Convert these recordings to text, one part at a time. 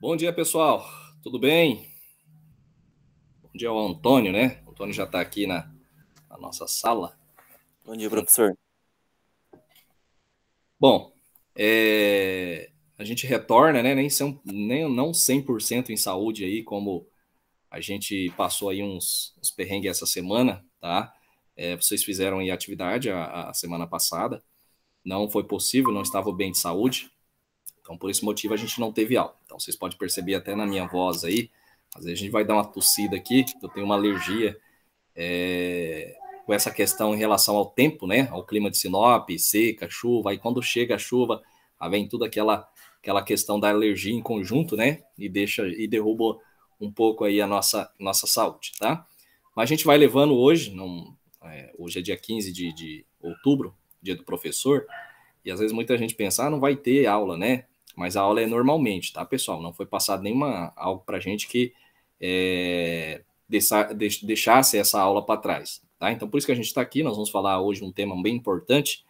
Bom dia, pessoal. Tudo bem? Bom dia ao Antônio, né? O Antônio já está aqui na nossa sala. Bom dia, professor. Bom, a gente retorna, né? Não 100% em saúde aí, como a gente passou aí uns perrengues essa semana, tá? Vocês fizeram aí atividade a semana passada. Não foi possível, não estava bem de saúde. Então, por esse motivo, a gente não teve aula. Então, vocês podem perceber até na minha voz aí. Às vezes a gente vai dar uma tossida aqui, eu tenho uma alergia com essa questão em relação ao tempo, né? Ao clima de Sinop, seca, chuva. Aí quando chega a chuva, aí vem tudo aquela questão da alergia em conjunto, né? E derruba um pouco aí a nossa saúde, tá? Mas a gente vai levando hoje, hoje é dia 15 de outubro, dia do professor, e às vezes muita gente pensa, não vai ter aula, né? Mas a aula é normalmente, tá, pessoal? Não foi passado algo pra gente que deixasse essa aula para trás, tá? Então, por isso que a gente está aqui, nós vamos falar hoje um tema bem importante,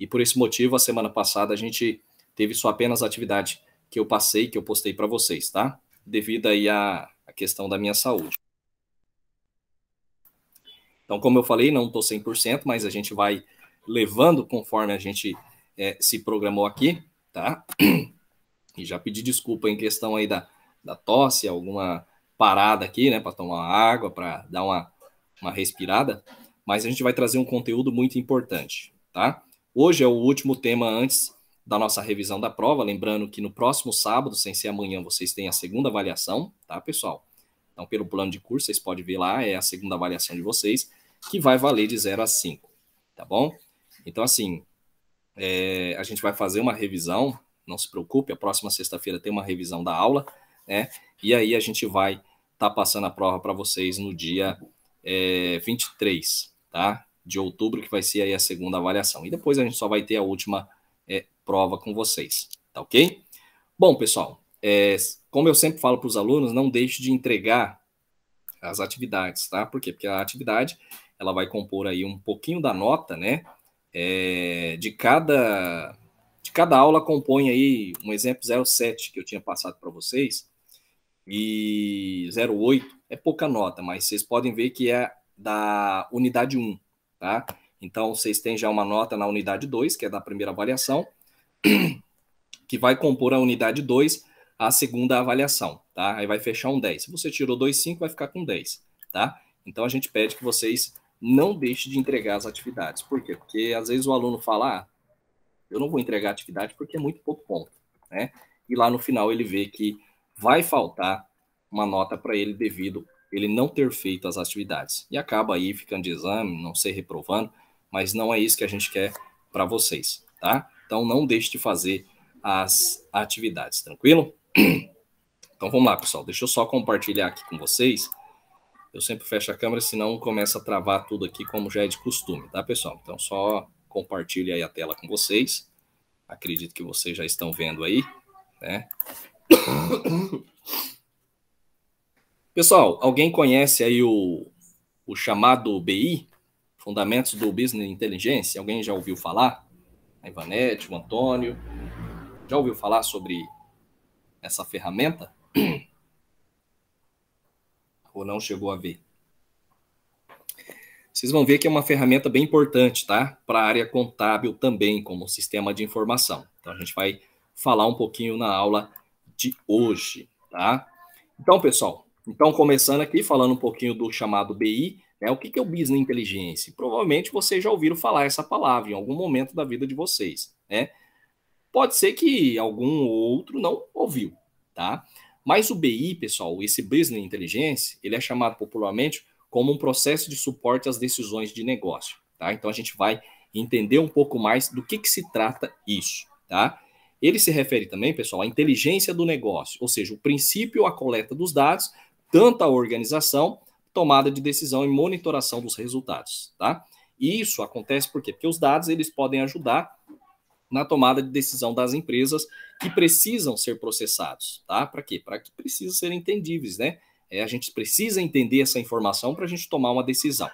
e por esse motivo, a semana passada a gente teve só apenas a atividade que eu postei para vocês, tá? Devido aí à questão da minha saúde. Então, como eu falei, não estou 100%, mas a gente vai levando conforme a gente se programou aqui, tá? E já pedi desculpa em questão aí da tosse, alguma parada aqui, né, para tomar água, para dar uma respirada, mas a gente vai trazer um conteúdo muito importante, tá? Hoje é o último tema antes da nossa revisão da prova, lembrando que no próximo sábado, sem ser amanhã, vocês têm a segunda avaliação, tá, pessoal? Então, pelo plano de curso, vocês podem ver lá, é a segunda avaliação de vocês, que vai valer de 0 a 5, tá bom? Então, assim, a gente vai fazer uma revisão, não se preocupe, a próxima sexta-feira tem uma revisão da aula, né? E aí a gente vai estar passando a prova para vocês no dia 23, tá? De outubro, que vai ser aí a segunda avaliação. E depois a gente só vai ter a última prova com vocês, tá ok? Bom, pessoal, como eu sempre falo para os alunos, não deixe de entregar as atividades, tá? Por quê? Porque a atividade, ela vai compor aí um pouquinho da nota, né? De cada aula compõe aí, um exemplo, 0,7 que eu tinha passado para vocês, e 0,8 é pouca nota, mas vocês podem ver que é da unidade 1, tá? Então, vocês têm já uma nota na unidade 2, que é da primeira avaliação, que vai compor a unidade 2, a segunda avaliação, tá? Aí vai fechar um 10. Se você tirou 2,5, vai ficar com 10, tá? Então, a gente pede que vocês não deixem de entregar as atividades. Por quê? Porque, às vezes, o aluno fala, eu não vou entregar a atividade porque é muito pouco ponto, né? E lá no final ele vê que vai faltar uma nota para ele devido ele não ter feito as atividades. E acaba aí ficando de exame, não ser reprovando, mas não é isso que a gente quer para vocês, tá? Então não deixe de fazer as atividades, tranquilo? Então vamos lá, pessoal. Deixa eu só compartilhar aqui com vocês. Eu sempre fecho a câmera, senão começa a travar tudo aqui, como já é de costume, tá, pessoal? Então só compartilhe aí a tela com vocês. Acredito que vocês já estão vendo aí, né? Pessoal, alguém conhece aí o chamado BI, Fundamentos do Business Intelligence? Alguém já ouviu falar? A Ivanete, o Antônio, já ouviu falar sobre essa ferramenta? Ou não chegou a ver? Vocês vão ver que é uma ferramenta bem importante, tá? Para a área contábil também, como sistema de informação. Então a gente vai falar um pouquinho na aula de hoje, tá? Então, pessoal, começando aqui, falando um pouquinho do chamado BI, né? O que é o Business Intelligence? Provavelmente vocês já ouviram falar essa palavra em algum momento da vida de vocês, né? Pode ser que algum outro não ouviu, tá? Mas o BI, pessoal, esse Business Intelligence, ele é chamado popularmente como um processo de suporte às decisões de negócio, tá? Então a gente vai entender um pouco mais do que se trata isso, tá? Ele se refere também, pessoal, à inteligência do negócio, ou seja, o princípio, a coleta dos dados, tanto a organização, tomada de decisão e monitoração dos resultados, tá? E isso acontece por quê? Porque os dados, eles podem ajudar na tomada de decisão das empresas que precisam ser processados, tá? Para quê? Para que precisam ser entendíveis, né? A gente precisa entender essa informação para a gente tomar uma decisão.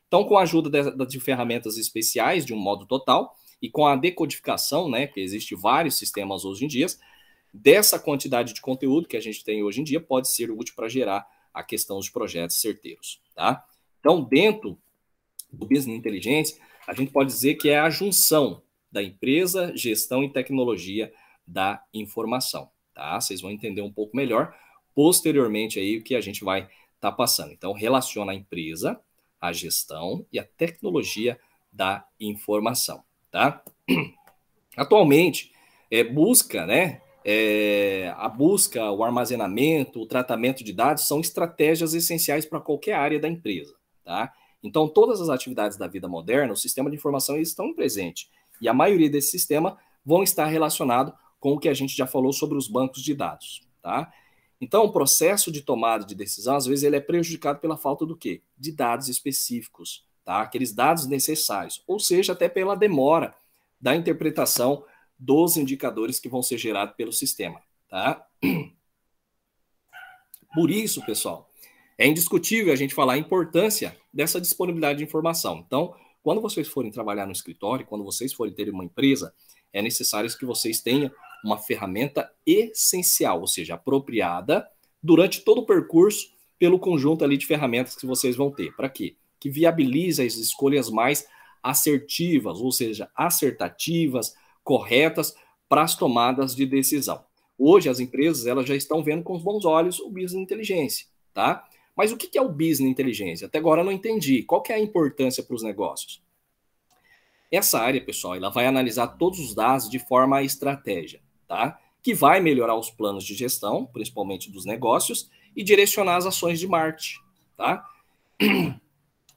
Então, com a ajuda de ferramentas especiais, de um modo total, e com a decodificação, né, que existe vários sistemas hoje em dia, dessa quantidade de conteúdo que a gente tem hoje em dia pode ser útil para gerar a questão dos projetos certeiros, tá? Então, dentro do Business Intelligence, a gente pode dizer que é a junção da empresa, gestão e tecnologia da informação, tá? Vocês vão entender um pouco melhor posteriormente aí o que a gente vai estar passando. Então, relaciona a empresa, a gestão e a tecnologia da informação, tá? Atualmente, busca, né? A busca, o armazenamento, o tratamento de dados são estratégias essenciais para qualquer área da empresa, tá? Então, todas as atividades da vida moderna, o sistema de informação estão presentes. E a maioria desse sistema vão estar relacionado com o que a gente já falou sobre os bancos de dados, tá? Então, o processo de tomada de decisão, às vezes, ele é prejudicado pela falta do quê? De dados específicos, tá? Aqueles dados necessários, ou seja, até pela demora da interpretação dos indicadores que vão ser gerados pelo sistema, tá? Por isso, pessoal, é indiscutível a gente falar a importância dessa disponibilidade de informação. Então, quando vocês forem trabalhar no escritório, quando vocês forem ter uma empresa, é necessário que vocês tenham uma ferramenta essencial, ou seja, apropriada durante todo o percurso pelo conjunto ali de ferramentas que vocês vão ter. Para quê? Que viabilize as escolhas mais assertivas, ou seja, acertativas, corretas para as tomadas de decisão. Hoje as empresas elas já estão vendo com os bons olhos o Business Intelligence, tá? Mas o que é o Business Intelligence? Até agora eu não entendi. Qual que é a importância para os negócios? Essa área, pessoal, ela vai analisar todos os dados de forma à estratégia, tá? Que vai melhorar os planos de gestão, principalmente dos negócios, e direcionar as ações de marketing, tá?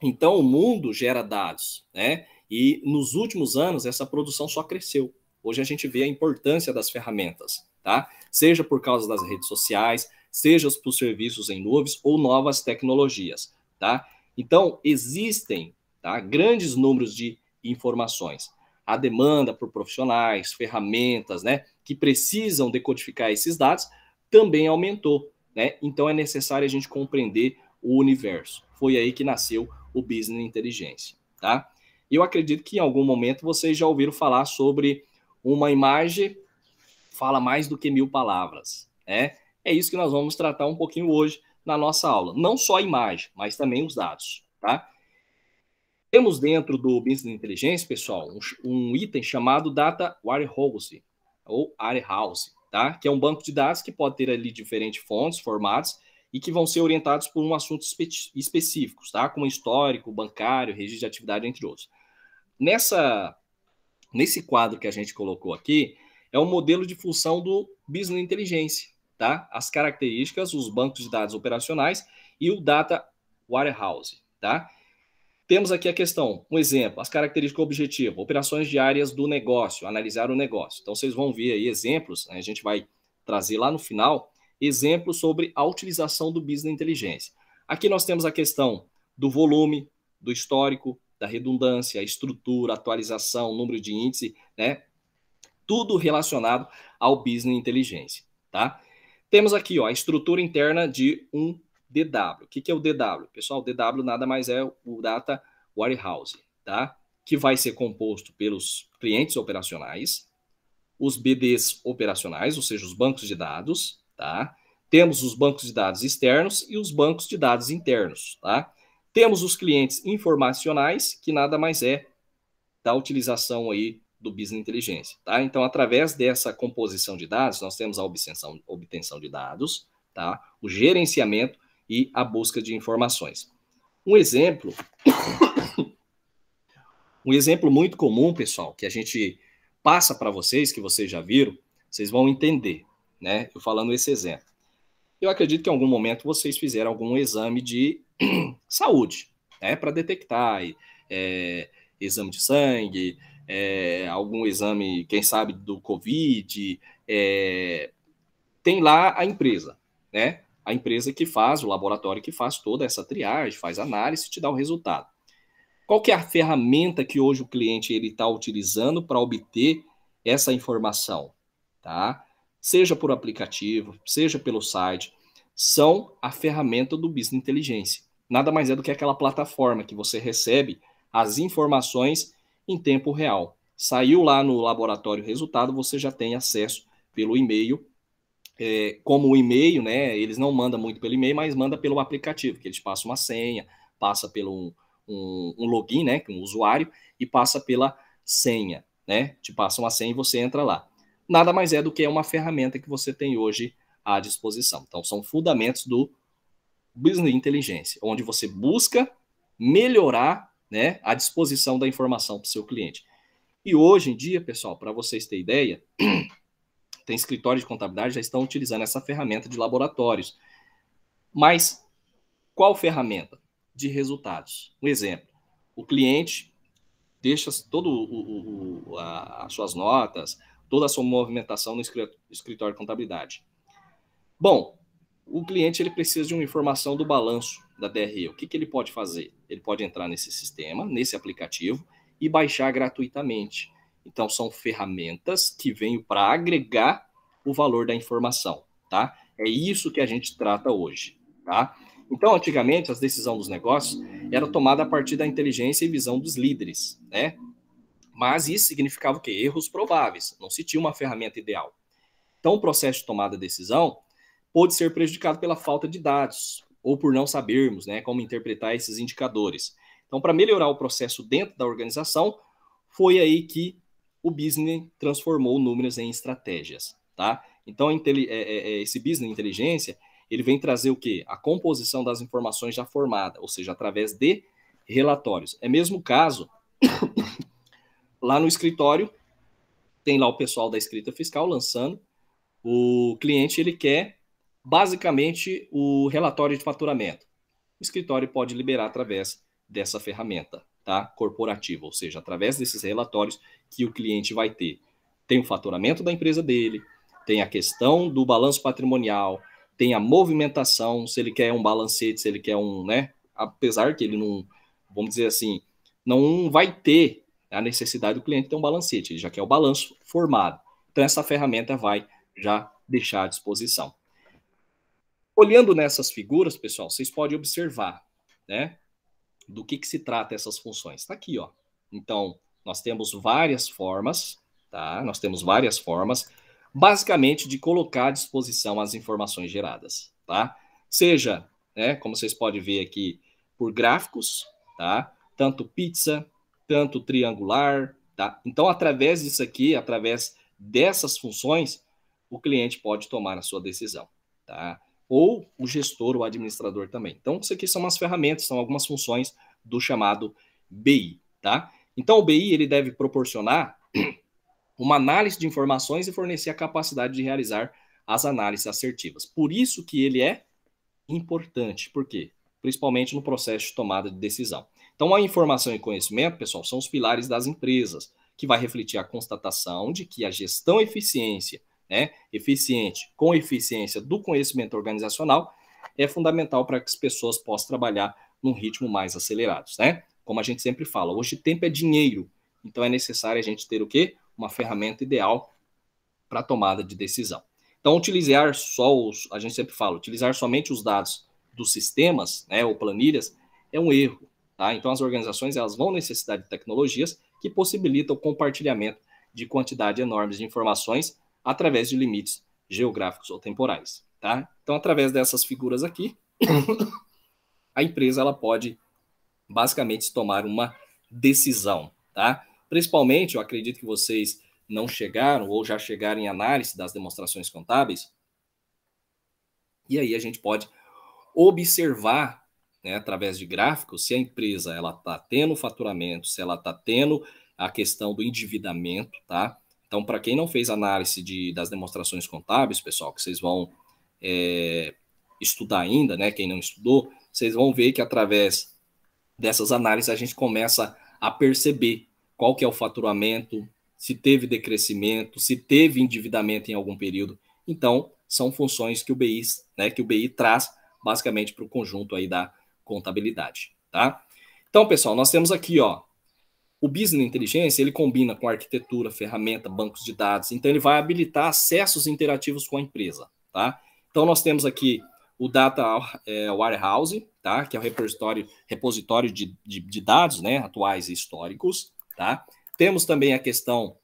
Então, o mundo gera dados, né? E nos últimos anos, essa produção só cresceu. Hoje a gente vê a importância das ferramentas, tá? Seja por causa das redes sociais, seja por serviços em nuvens ou novas tecnologias, tá? Então, existem, tá, grandes números de informações. A demanda por profissionais, ferramentas, né, que precisam decodificar esses dados também aumentou, né? Então, é necessário a gente compreender o universo. Foi aí que nasceu o Business Intelligence, tá? Eu acredito que em algum momento vocês já ouviram falar sobre uma imagem fala mais do que 1000 palavras, né? É isso que nós vamos tratar um pouquinho hoje na nossa aula. Não só a imagem, mas também os dados, tá? Temos dentro do Business Intelligence, pessoal, um item chamado Data Warehouse, ou Warehouse, tá? Que é um banco de dados que pode ter ali diferentes fontes, formatos, e que vão ser orientados por um assunto específicos, tá? Como histórico, bancário, registro de atividade, entre outros. Nesse quadro que a gente colocou aqui, é um modelo de função do Business Intelligence, tá? As características, os bancos de dados operacionais e o Data Warehouse, tá? Temos aqui a questão, um exemplo, as características objetivas, operações diárias do negócio, analisar o negócio. Então, vocês vão ver aí exemplos, né? A gente vai trazer lá no final, exemplos sobre a utilização do Business Intelligence. Aqui nós temos a questão do volume, do histórico, da redundância, a estrutura, atualização, número de índice, né? Tudo relacionado ao Business Intelligence, tá? Temos aqui, ó, a estrutura interna de um DW. O que é o DW? Pessoal, o DW nada mais é o Data Warehouse, tá? Que vai ser composto pelos clientes operacionais, os BDs operacionais, ou seja, os bancos de dados, tá? Temos os bancos de dados externos e os bancos de dados internos, tá? Temos os clientes informacionais, que nada mais é da utilização aí do Business Intelligence, tá? Então, através dessa composição de dados, nós temos a obtenção de dados, tá? O gerenciamento e a busca de informações. Um exemplo muito comum, pessoal, que a gente passa para vocês, que vocês já viram, vocês vão entender, né? Eu falando esse exemplo. Eu acredito que em algum momento vocês fizeram algum exame de saúde, né? Para detectar exame de sangue, algum exame, quem sabe, do Covid, tem lá a empresa, né? A empresa que faz, o laboratório que faz toda essa triagem, faz análise e te dá o resultado. Qual que é a ferramenta que hoje o cliente está utilizando para obter essa informação? Tá? Seja por aplicativo, seja pelo site, são a ferramenta do Business Intelligence. Nada mais é do que aquela plataforma que você recebe as informações em tempo real. Saiu lá no laboratório o resultado, você já tem acesso pelo e-mail como o e-mail, né? Eles não mandam muito pelo e-mail, mas manda pelo aplicativo, que eles passam uma senha, passa pelo um login, né? Um usuário, e passa pela senha, né? Te passa uma senha e você entra lá. Nada mais é do que uma ferramenta que você tem hoje à disposição. Então, são fundamentos do Business Inteligência, onde você busca melhorar, né, a disposição da informação para o seu cliente. E hoje em dia, pessoal, para vocês terem ideia, tem escritórios de contabilidade já estão utilizando essa ferramenta de laboratórios. Mas qual ferramenta? De resultados. Um exemplo, o cliente deixa todo as suas notas, toda a sua movimentação no escritório de contabilidade. Bom, o cliente ele precisa de uma informação do balanço da DRE. O que ele pode fazer? Ele pode entrar nesse sistema, nesse aplicativo, e baixar gratuitamente. Então, são ferramentas que vêm para agregar o valor da informação, tá? É isso que a gente trata hoje, tá? Então, antigamente, as decisões dos negócios eram tomadas a partir da inteligência e visão dos líderes, né? Mas isso significava o quê? Erros prováveis. Não se tinha uma ferramenta ideal. Então, o processo de tomada de decisão pode ser prejudicado pela falta de dados ou por não sabermos, né, como interpretar esses indicadores. Então, para melhorar o processo dentro da organização, foi aí que o business transformou números em estratégias, tá? Então, esse business inteligência, ele vem trazer o quê? A composição das informações já formadas, ou seja, através de relatórios. É mesmo caso, lá no escritório, tem lá o pessoal da escrita fiscal lançando, o cliente ele quer basicamente o relatório de faturamento. O escritório pode liberar através dessa ferramenta, tá? Corporativa, ou seja, através desses relatórios que o cliente vai ter. Tem o faturamento da empresa dele, tem a questão do balanço patrimonial, tem a movimentação, se ele quer um balancete, se ele quer um, né? Apesar que ele não, vamos dizer assim, não vai ter a necessidade do cliente ter um balancete, ele já quer o balanço formado. Então, essa ferramenta vai já deixar à disposição. Olhando nessas figuras, pessoal, vocês podem observar, né, do que se trata essas funções. Está aqui, ó. Então, nós temos várias formas, tá? Nós temos várias formas, basicamente, de colocar à disposição as informações geradas, tá? Seja, né, como vocês podem ver aqui, por gráficos, tá? Tanto pizza, tanto triangular, tá? Então, através disso aqui, através dessas funções, o cliente pode tomar a sua decisão, tá? Ou o gestor, o administrador também. Então, isso aqui são umas ferramentas, são algumas funções do chamado BI, tá? Então, o BI ele deve proporcionar uma análise de informações e fornecer a capacidade de realizar as análises assertivas. Por isso que ele é importante. Por quê? Principalmente no processo de tomada de decisão. Então, a informação e conhecimento, pessoal, são os pilares das empresas, que vai refletir a constatação de que a gestão eficiente com eficiência do conhecimento organizacional é fundamental para que as pessoas possam trabalhar num ritmo mais acelerado, né? Como a gente sempre fala, hoje tempo é dinheiro, então é necessário a gente ter o quê? Uma ferramenta ideal para a tomada de decisão. Então, a gente sempre fala, utilizar somente os dados dos sistemas, né, ou planilhas, é um erro, tá? Então, as organizações elas vão necessitar de tecnologias que possibilitam o compartilhamento de quantidade enormes de informações através de limites geográficos ou temporais, tá? Então, através dessas figuras aqui, a empresa ela pode basicamente tomar uma decisão, tá? Principalmente, eu acredito que vocês não chegaram ou já chegaram em análise das demonstrações contábeis, e aí a gente pode observar, né, através de gráficos, se a empresa ela está tendo faturamento, se ela está tendo a questão do endividamento, tá? Então, para quem não fez análise das demonstrações contábeis, pessoal, que vocês vão estudar ainda, né? Quem não estudou, vocês vão ver que através dessas análises a gente começa a perceber qual que é o faturamento, se teve decrescimento, se teve endividamento em algum período. Então, são funções que o BI traz basicamente para o conjunto aí da contabilidade, tá? Então, pessoal, nós temos aqui, ó, o Business Inteligência, ele combina com arquitetura, ferramenta, bancos de dados, então ele vai habilitar acessos interativos com a empresa, tá? Então, nós temos aqui o Data Warehouse, tá? Que é o repositório de dados, né? Atuais e históricos, tá? Temos também a questão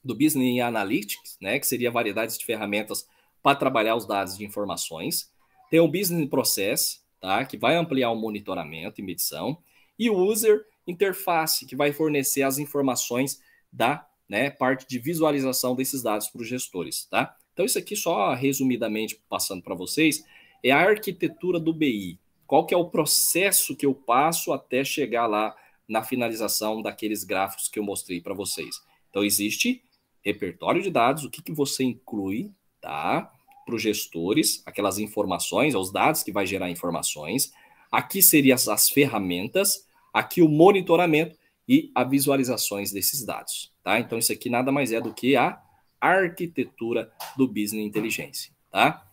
do Business Analytics, né? Que seria variedades de ferramentas para trabalhar os dados de informações. Tem o Business Process, tá? Que vai ampliar o monitoramento e medição. E o User Interface, que vai fornecer as informações da, né, parte de visualização desses dados para os gestores, tá? Então, isso aqui, só resumidamente passando para vocês, é a arquitetura do BI. Qual que é o processo que eu passo até chegar lá na finalização daqueles gráficos que eu mostrei para vocês. Então, existe repertório de dados, o que, que você inclui, tá? Para os gestores, aquelas informações, os dados que vai gerar informações. Aqui seriam as ferramentas, aqui o monitoramento e as visualizações desses dados, tá? Então, isso aqui nada mais é do que a arquitetura do Business Intelligence, tá?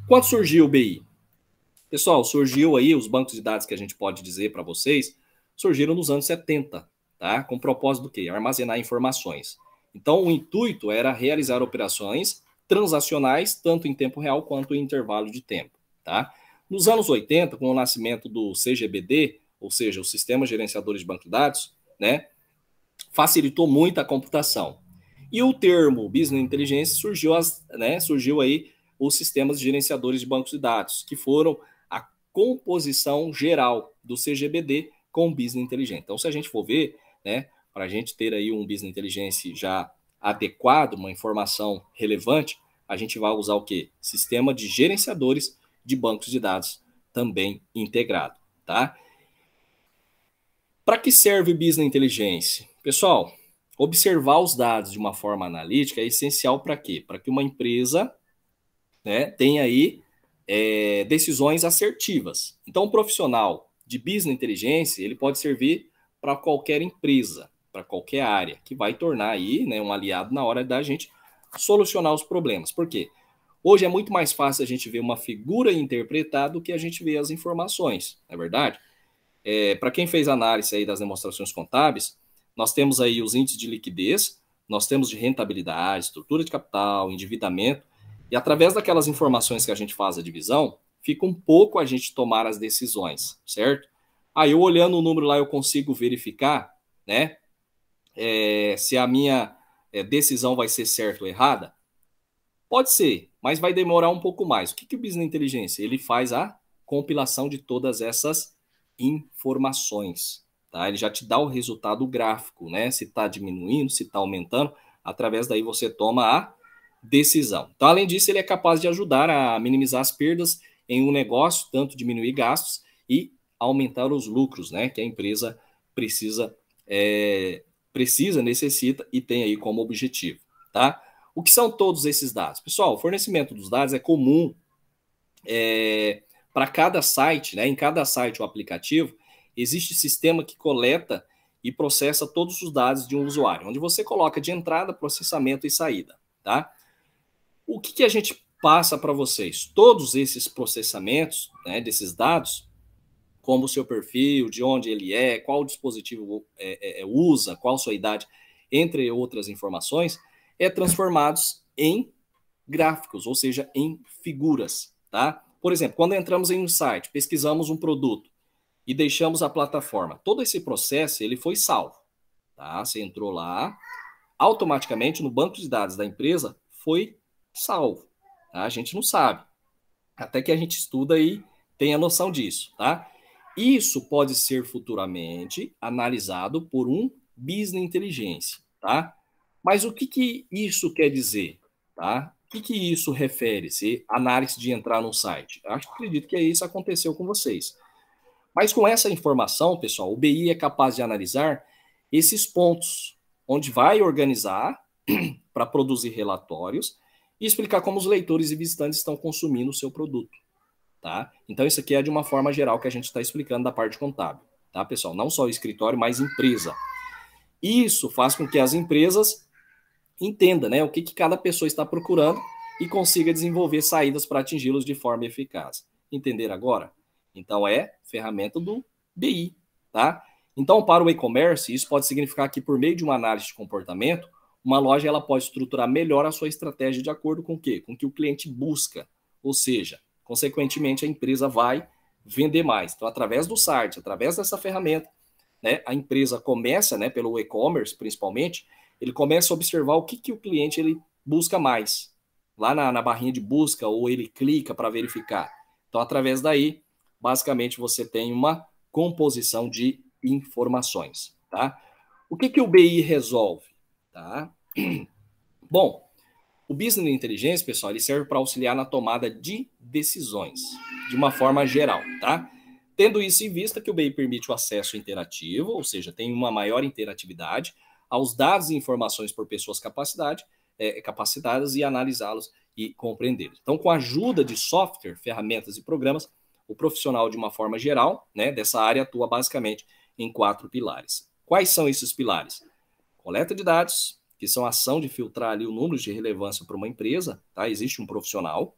Quando surgiu o BI? Pessoal, surgiu aí os bancos de dados que a gente pode dizer para vocês, surgiram nos anos 70, tá? Com o propósito do quê? Armazenar informações. Então, o intuito era realizar operações transacionais, tanto em tempo real quanto em intervalo de tempo, tá? Nos anos 80, com o nascimento do CGBD, ou seja, o Sistema Gerenciador de Banco de Dados, né, facilitou muito a computação. E o termo Business Intelligence surgiu aí os sistemas gerenciadores de bancos de dados, que foram a composição geral do CGBD com Business Intelligence. Então, se a gente for ver, né, para a gente ter aí um Business Intelligence já adequado, uma informação relevante, a gente vai usar o quê? Sistema de gerenciadores de bancos de dados também integrado, tá? Para que serve o Business Intelligence? Pessoal, observar os dados de uma forma analítica é essencial para quê? Para que uma empresa, né, tenha aí decisões assertivas. Então, o profissional de Business Intelligence, ele pode servir para qualquer empresa, para qualquer área, que vai tornar aí, né, um aliado na hora da gente solucionar os problemas. Por quê? Hoje é muito mais fácil a gente ver uma figura interpretada do que a gente ver as informações, não é verdade? Para quem fez análise aí das demonstrações contábeis, nós temos aí os índices de liquidez, nós temos de rentabilidade, estrutura de capital, endividamento, e através daquelas informações que a gente faz a divisão, fica um pouco a gente tomar as decisões, certo? Aí eu olhando o número lá, eu consigo verificar, né, se a minha decisão vai ser certa ou errada? Pode ser, mas vai demorar um pouco mais. O que o Business Intelligence? Ele faz a compilação de todas essas informações, tá? Ele já te dá o resultado gráfico, né? Se está diminuindo, se está aumentando, através daí você toma a decisão. Então, além disso, ele é capaz de ajudar a minimizar as perdas em um negócio, tanto diminuir gastos e aumentar os lucros, né? Que a empresa necessita e tem aí como objetivo, tá? O que são todos esses dados? Pessoal, o fornecimento dos dados é comum para cada site, né? Em cada site ou aplicativo, existe sistema que coleta e processa todos os dados de um usuário, onde você coloca de entrada, processamento e saída, tá? O que a gente passa para vocês? Todos esses processamentos, né, desses dados, como o seu perfil, de onde ele é, qual dispositivo usa, qual sua idade, entre outras informações, transformados em gráficos, ou seja, em figuras, tá? Por exemplo, quando entramos em um site, pesquisamos um produto e deixamos a plataforma, todo esse processo ele foi salvo, tá? Você entrou lá, automaticamente no banco de dados da empresa foi salvo, tá? A gente não sabe, até que a gente estuda e tem a noção disso, tá? Isso pode ser futuramente analisado por um Business Intelligence, tá? Mas o que isso quer dizer, tá? O que isso refere-se? Análise de entrar no site. Eu acredito que isso aconteceu com vocês. Mas com essa informação, pessoal, o BI é capaz de analisar esses pontos, onde vai organizar para produzir relatórios e explicar como os leitores e visitantes estão consumindo o seu produto, tá? Então, isso aqui é de uma forma geral que a gente está explicando da parte contábil, tá, pessoal? Não só o escritório, mas empresa. Isso faz com que as empresas entendam, né, o que cada pessoa está procurando e consiga desenvolver saídas para atingi-los de forma eficaz. Entender agora? Então, é ferramenta do BI, tá? Então, para o e-commerce, isso pode significar que, por meio de uma análise de comportamento, uma loja ela pode estruturar melhor a sua estratégia de acordo com o quê? Com o que o cliente busca. Ou seja, consequentemente, a empresa vai vender mais. Então, através do site, através dessa ferramenta, né, a empresa começa, né, pelo e-commerce principalmente, ele começa a observar o que o cliente ele busca mais. lá na barrinha de busca ou ele clica para verificar. Então, através daí, basicamente, você tem uma composição de informações, tá? O que o BI resolve, tá? Bom, o Business Intelligence, pessoal, ele serve para auxiliar na tomada de decisões, de uma forma geral, tá? Tendo isso em vista que o BI permite o acesso interativo, ou seja, tem uma maior interatividade aos dados e informações por pessoas capacitadas e analisá-los e compreendê-los. Então, com a ajuda de software, ferramentas e programas, o profissional, de uma forma geral, né, dessa área atua basicamente em 4 pilares. Quais são esses pilares? Coleta de dados, que são a ação de filtrar ali o número de relevância para uma empresa, tá? Existe um profissional.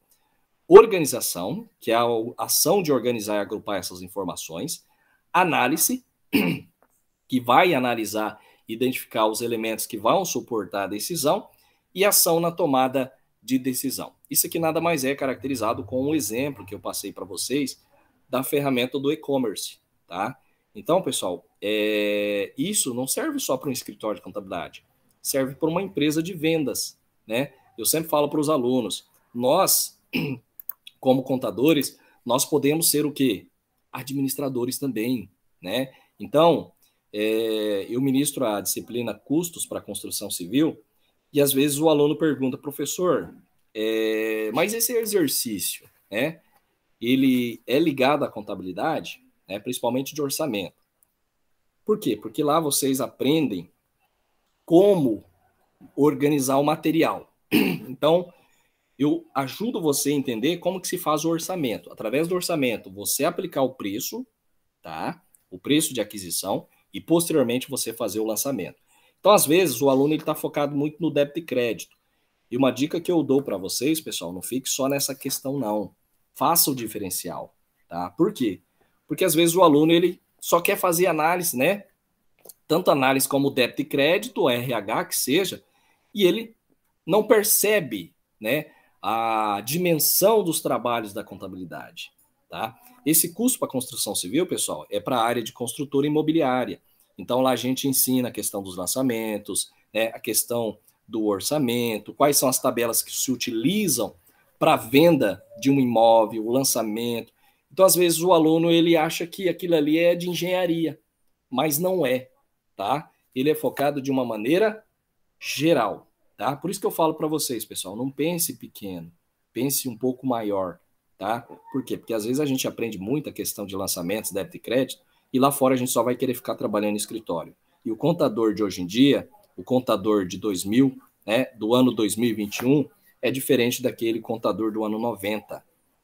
Organização, que é a ação de organizar e agrupar essas informações. Análise, que vai analisar e identificar os elementos que vão suportar a decisão. E ação na tomada de decisão. Isso aqui nada mais é caracterizado com um exemplo que eu passei para vocês da ferramenta do e-commerce, tá? Então, pessoal, isso não serve só para um escritório de contabilidade, serve para uma empresa de vendas, né? Eu sempre falo para os alunos, nós, como contadores, nós podemos ser o quê? Administradores também, né? Então, eu ministro a disciplina Custos para a Construção Civil e às vezes o aluno pergunta, professor, mas esse exercício, né? Ele é ligado à contabilidade, né, principalmente de orçamento. Por quê? Porque lá vocês aprendem como organizar o material. Então, eu ajudo você a entender como que se faz o orçamento. Através do orçamento, você aplicar o preço, tá? O preço de aquisição e posteriormente você fazer o lançamento. Então, às vezes, o aluno está focado muito no débito e crédito. E uma dica que eu dou para vocês, pessoal, não fique só nessa questão, não. Faça o diferencial, tá? Por quê? Porque às vezes o aluno ele só quer fazer análise, né? Tanto análise como débito e crédito, RH que seja, e ele não percebe, né, a dimensão dos trabalhos da contabilidade, tá? Esse curso para construção civil, pessoal, é para a área de construtora imobiliária. Então lá a gente ensina a questão dos lançamentos, né, a questão do orçamento, quais são as tabelas que se utilizam para a venda de um imóvel, o lançamento. Então, às vezes, o aluno ele acha que aquilo ali é de engenharia, mas não é, tá? Ele é focado de uma maneira geral, tá? Por isso que eu falo para vocês, pessoal, não pense pequeno, pense um pouco maior, tá? Por quê? Porque às vezes a gente aprende muito a questão de lançamentos, débito e crédito, e lá fora a gente só vai querer ficar trabalhando em escritório. E o contador de hoje em dia, o contador de 2000, né, do ano 2021, é diferente daquele contador do ano 90,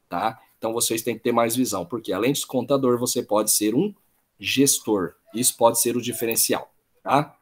tá? Então vocês têm que ter mais visão, porque além de contador, você pode ser um gestor. Isso pode ser o diferencial, tá?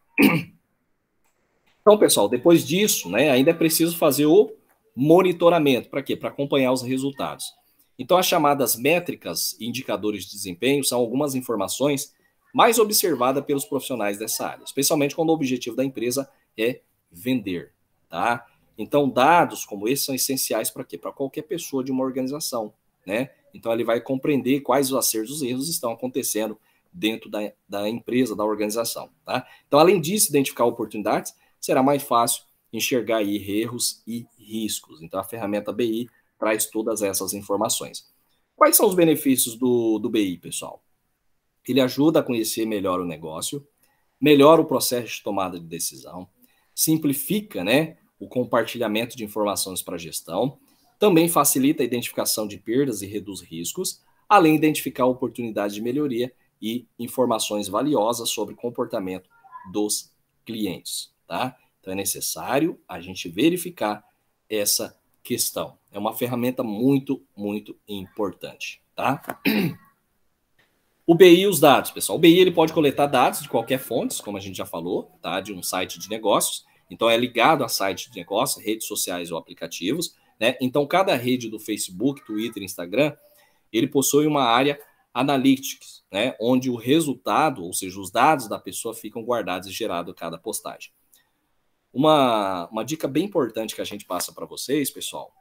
Então, pessoal, depois disso, né, ainda é preciso fazer o monitoramento. Para quê? Para acompanhar os resultados. Então, as chamadas métricas e indicadores de desempenho são algumas informações mais observadas pelos profissionais dessa área, especialmente quando o objetivo da empresa é vender, tá? Então, dados como esses são essenciais para quê? Para qualquer pessoa de uma organização, né? Então, ele vai compreender quais os acertos e erros estão acontecendo dentro da empresa, da organização, tá? Então, além disso, identificar oportunidades, será mais fácil enxergar aí erros e riscos. Então, a ferramenta BI traz todas essas informações. Quais são os benefícios do BI, pessoal? Ele ajuda a conhecer melhor o negócio, melhora o processo de tomada de decisão, simplifica, né, o compartilhamento de informações para a gestão, também facilita a identificação de perdas e reduz riscos, além de identificar oportunidades de melhoria e informações valiosas sobre o comportamento dos clientes, tá? Então é necessário a gente verificar essa questão. É uma ferramenta muito, muito importante, tá? O BI e os dados, pessoal. O BI ele pode coletar dados de qualquer fonte, como a gente já falou, tá? De um site de negócios. Então é ligado a site de negócios, redes sociais ou aplicativos, né? Então cada rede do Facebook, Twitter, Instagram, ele possui uma área Analytics, né? Onde o resultado, ou seja, os dados da pessoa ficam guardados e gerados a cada postagem. Uma dica bem importante que a gente passa para vocês, pessoal,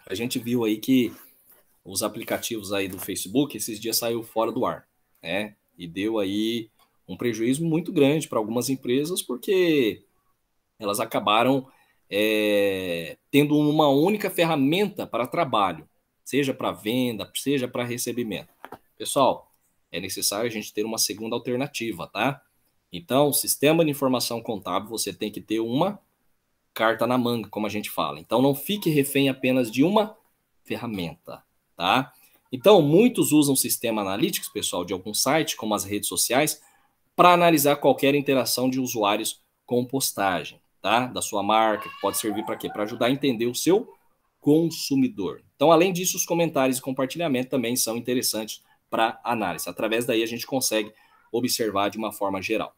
a gente viu aí que os aplicativos aí do Facebook, esses dias saiu fora do ar, né? E deu aí um prejuízo muito grande para algumas empresas, porque elas acabaram tendo uma única ferramenta para trabalho, seja para venda, seja para recebimento. Pessoal, é necessário a gente ter uma segunda alternativa, tá? Então, sistema de informação contábil, você tem que ter uma carta na manga, como a gente fala. Então, não fique refém apenas de uma ferramenta, tá? Então, muitos usam sistema analytics, pessoal, de algum site, como as redes sociais, para analisar qualquer interação de usuários com postagem, tá? Da sua marca, que pode servir para quê? Para ajudar a entender o seu consumidor. Então, além disso, os comentários e compartilhamento também são interessantes para análise. Através daí a gente consegue observar de uma forma geral.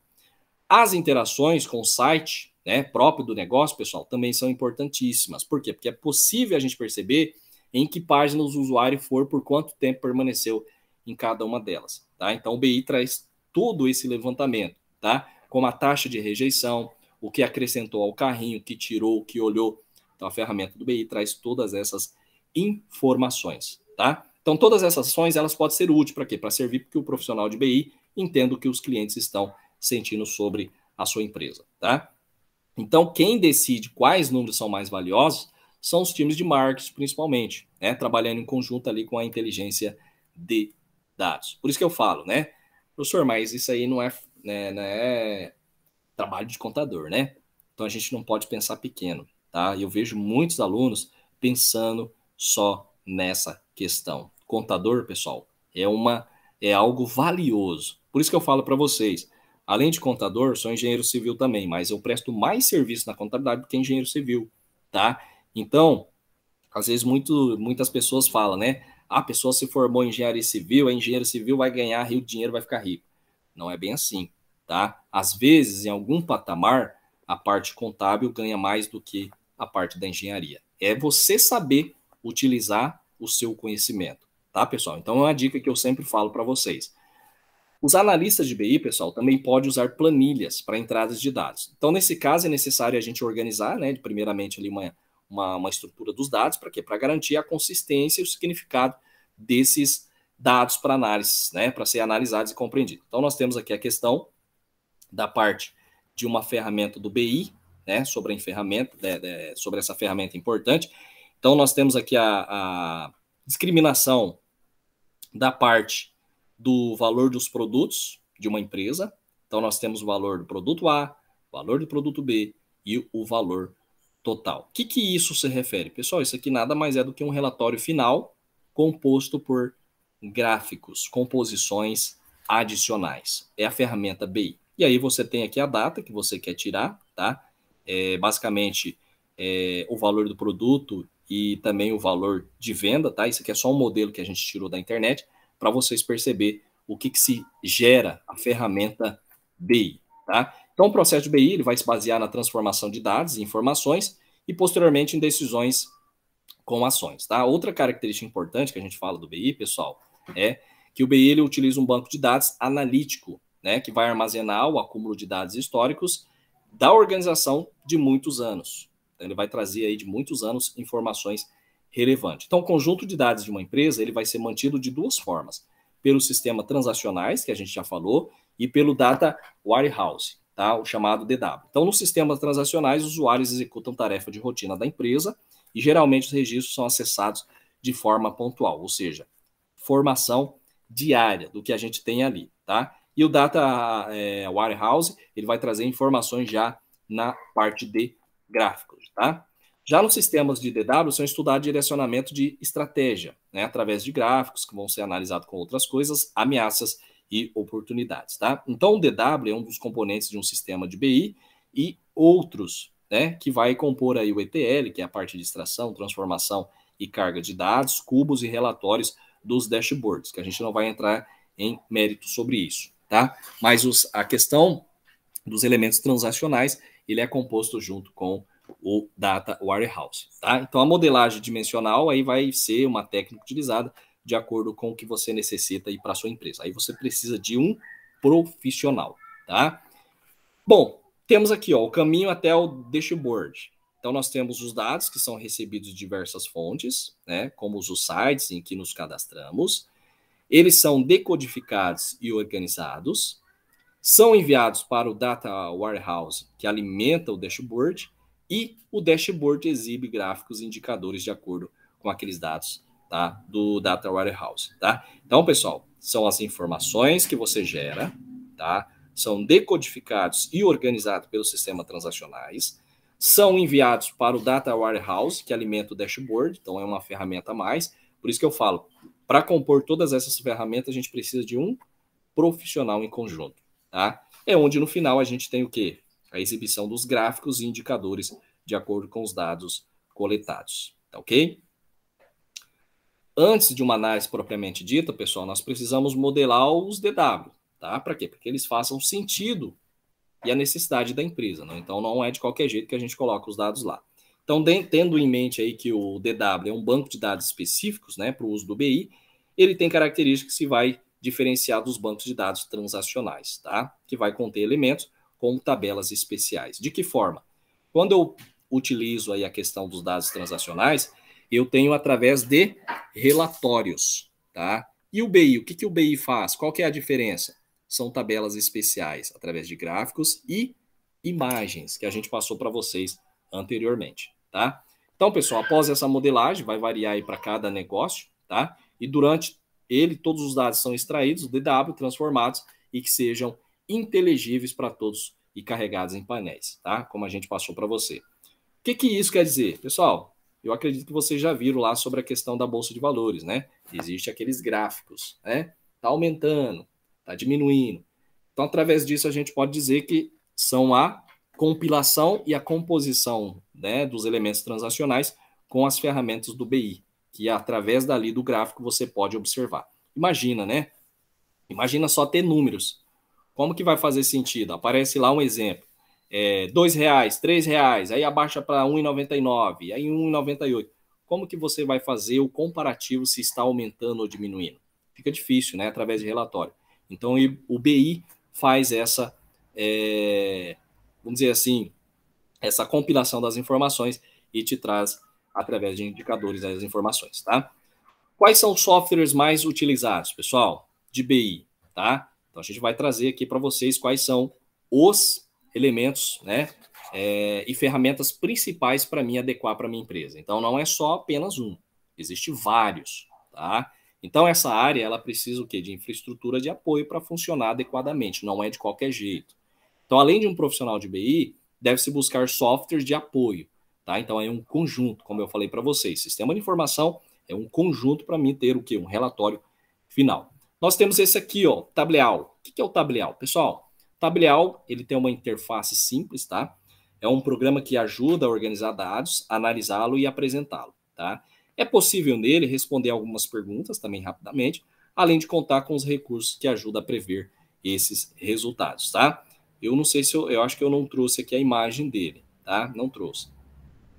As interações com o site, né, próprio do negócio, pessoal, também são importantíssimas. Por quê? Porque é possível a gente perceber em que páginas o usuário for, por quanto tempo permaneceu em cada uma delas, tá? Então, o BI traz todo esse levantamento, tá? Como a taxa de rejeição, o que acrescentou ao carrinho, o que tirou, o que olhou. Então, a ferramenta do BI traz todas essas informações, tá? Então, todas essas ações, elas podem ser úteis para quê? Para servir para que o profissional de BI entenda o que os clientes estão sentindo sobre a sua empresa, tá? Então, quem decide quais números são mais valiosos são os times de marketing, principalmente, né? Trabalhando em conjunto ali com a inteligência de dados. Por isso que eu falo, né? Professor, mas isso aí não é trabalho de contador, né? Então, a gente não pode pensar pequeno, tá? E eu vejo muitos alunos pensando só nessa questão. Contador, pessoal, é algo valioso. Por isso que eu falo para vocês, além de contador, sou engenheiro civil também, mas eu presto mais serviço na contabilidade do que engenheiro civil, tá? Então, às vezes muitas pessoas falam, né? A pessoa se formou em engenharia civil, a engenheiro civil vai ganhar rio de dinheiro, vai ficar rico. Não é bem assim, tá? Às vezes, em algum patamar, a parte contábil ganha mais do que a parte da engenharia. É você saber utilizar o seu conhecimento, tá, pessoal? Então, é uma dica que eu sempre falo para vocês. Os analistas de BI, pessoal, também podem usar planilhas para entradas de dados. Então, nesse caso, é necessário a gente organizar, né, primeiramente, ali uma estrutura dos dados, para quê? Para garantir a consistência e o significado desses dados para análise, né, para ser analisados e compreendidos. Então, nós temos aqui a questão da parte de uma ferramenta do BI, né, sobre a ferramenta, sobre essa ferramenta importante. Então, nós temos aqui a discriminação da parte do valor dos produtos de uma empresa. Então, nós temos o valor do produto A, o valor do produto B e o valor total. O que isso se refere? Pessoal, isso aqui nada mais é do que um relatório final composto por gráficos, composições adicionais. É a ferramenta BI. E aí você tem aqui a data que você quer tirar, tá? Basicamente, o valor do produto e também o valor de venda, tá? Isso aqui é só um modelo que a gente tirou da internet para vocês perceberem o que se gera a ferramenta BI, tá? Então, o processo de BI ele vai se basear na transformação de dados e informações e, posteriormente, em decisões com ações, tá? Outra característica importante que a gente fala do BI, pessoal, é que o BI ele utiliza um banco de dados analítico, né, que vai armazenar o acúmulo de dados históricos da organização de muitos anos. Então, ele vai trazer aí de muitos anos informações relevantes. Então, o conjunto de dados de uma empresa ele vai ser mantido de duas formas: pelo sistema transacionais, que a gente já falou, e pelo Data Warehouse, tá? O chamado DW. Então, nos sistemas transacionais, os usuários executam tarefa de rotina da empresa e geralmente os registros são acessados de forma pontual, ou seja, formação diária do que a gente tem ali, tá? E o Data Warehouse, ele vai trazer informações já na parte de gráficos, tá? Já nos sistemas de DW, são estudados direcionamento de estratégia, né, através de gráficos que vão ser analisados com outras coisas, ameaças e oportunidades, tá? Então, o DW é um dos componentes de um sistema de BI e outros, né, que vai compor aí o ETL, que é a parte de extração, transformação e carga de dados, cubos e relatórios dos dashboards, que a gente não vai entrar em mérito sobre isso, tá? Mas a questão dos elementos transacionais, ele é composto junto com o Data Warehouse, tá? Então, a modelagem dimensional aí vai ser uma técnica utilizada de acordo com o que você necessita para a sua empresa. Aí você precisa de um profissional, tá? Bom, temos aqui ó, o caminho até o dashboard. Então, nós temos os dados que são recebidos de diversas fontes, né, como os sites em que nos cadastramos. Eles são decodificados e organizados, são enviados para o Data Warehouse, que alimenta o dashboard, e o dashboard exibe gráficos e indicadores de acordo com aqueles dados, tá, do Data Warehouse, tá? Então, pessoal, são as informações que você gera, tá? São decodificados e organizados pelos sistemas transacionais, são enviados para o Data Warehouse, que alimenta o dashboard, então é uma ferramenta a mais. Por isso que eu falo, para compor todas essas ferramentas, a gente precisa de um profissional em conjunto, tá? É onde no final a gente tem o quê? A exibição dos gráficos e indicadores de acordo com os dados coletados, tá ok? Antes de uma análise propriamente dita, pessoal, nós precisamos modelar os DW, tá? Para quê? Para que eles façam sentido e a necessidade da empresa, né? Então não é de qualquer jeito que a gente coloca os dados lá. Então, tendo em mente aí que o DW é um banco de dados específicos, né, para o uso do BI, ele tem características que se vai diferenciar dos bancos de dados transacionais, tá? Que vai conter elementos como tabelas especiais. De que forma? Quando eu utilizo aí a questão dos dados transacionais, eu tenho através de relatórios, tá? E o BI, o que o BI faz? Qual que é a diferença? São tabelas especiais através de gráficos e imagens que a gente passou para vocês anteriormente, tá? Então, pessoal, após essa modelagem, vai variar aí para cada negócio, tá? E durante ele, todos os dados são extraídos, o DW, transformados e que sejam inteligíveis para todos e carregados em painéis, tá? Como a gente passou para você. O que isso quer dizer? Pessoal, eu acredito que vocês já viram lá sobre a questão da Bolsa de Valores, né? Existem aqueles gráficos, né? Tá aumentando, tá diminuindo. Então, através disso, a gente pode dizer que são a compilação e a composição, né, dos elementos transacionais com as ferramentas do BI, que através dali do gráfico você pode observar. Imagina, né? Imagina só ter números. Como que vai fazer sentido? Aparece lá um exemplo. R$2, R$3, aí abaixa para R$1,99, aí R$1,98. Como que você vai fazer o comparativo se está aumentando ou diminuindo? Fica difícil, né? Através de relatório. Então, o BI faz essa, vamos dizer assim, essa compilação das informações e te traz, através de indicadores, as informações, tá? Quais são os softwares mais utilizados, pessoal, de BI, tá? Então, a gente vai trazer aqui para vocês quais são os elementos, né, e ferramentas principais para mim adequar para minha empresa. Então, não é só apenas um, existe vários, tá? Então, essa área, ela precisa o quê? De infraestrutura de apoio para funcionar adequadamente, não é de qualquer jeito. Então, além de um profissional de BI, deve-se buscar softwares de apoio, tá? Então, é um conjunto, como eu falei para vocês. Sistema de informação é um conjunto para mim ter o quê? Um relatório final. Nós temos esse aqui, ó, Tableau. O que é o Tableau? Pessoal, Tableau, ele tem uma interface simples, tá? É um programa que ajuda a organizar dados, analisá-lo e apresentá-lo, tá? É possível nele responder algumas perguntas também rapidamente, além de contar com os recursos que ajudam a prever esses resultados, tá? Eu não sei se eu acho que eu não trouxe aqui a imagem dele, tá? Não trouxe.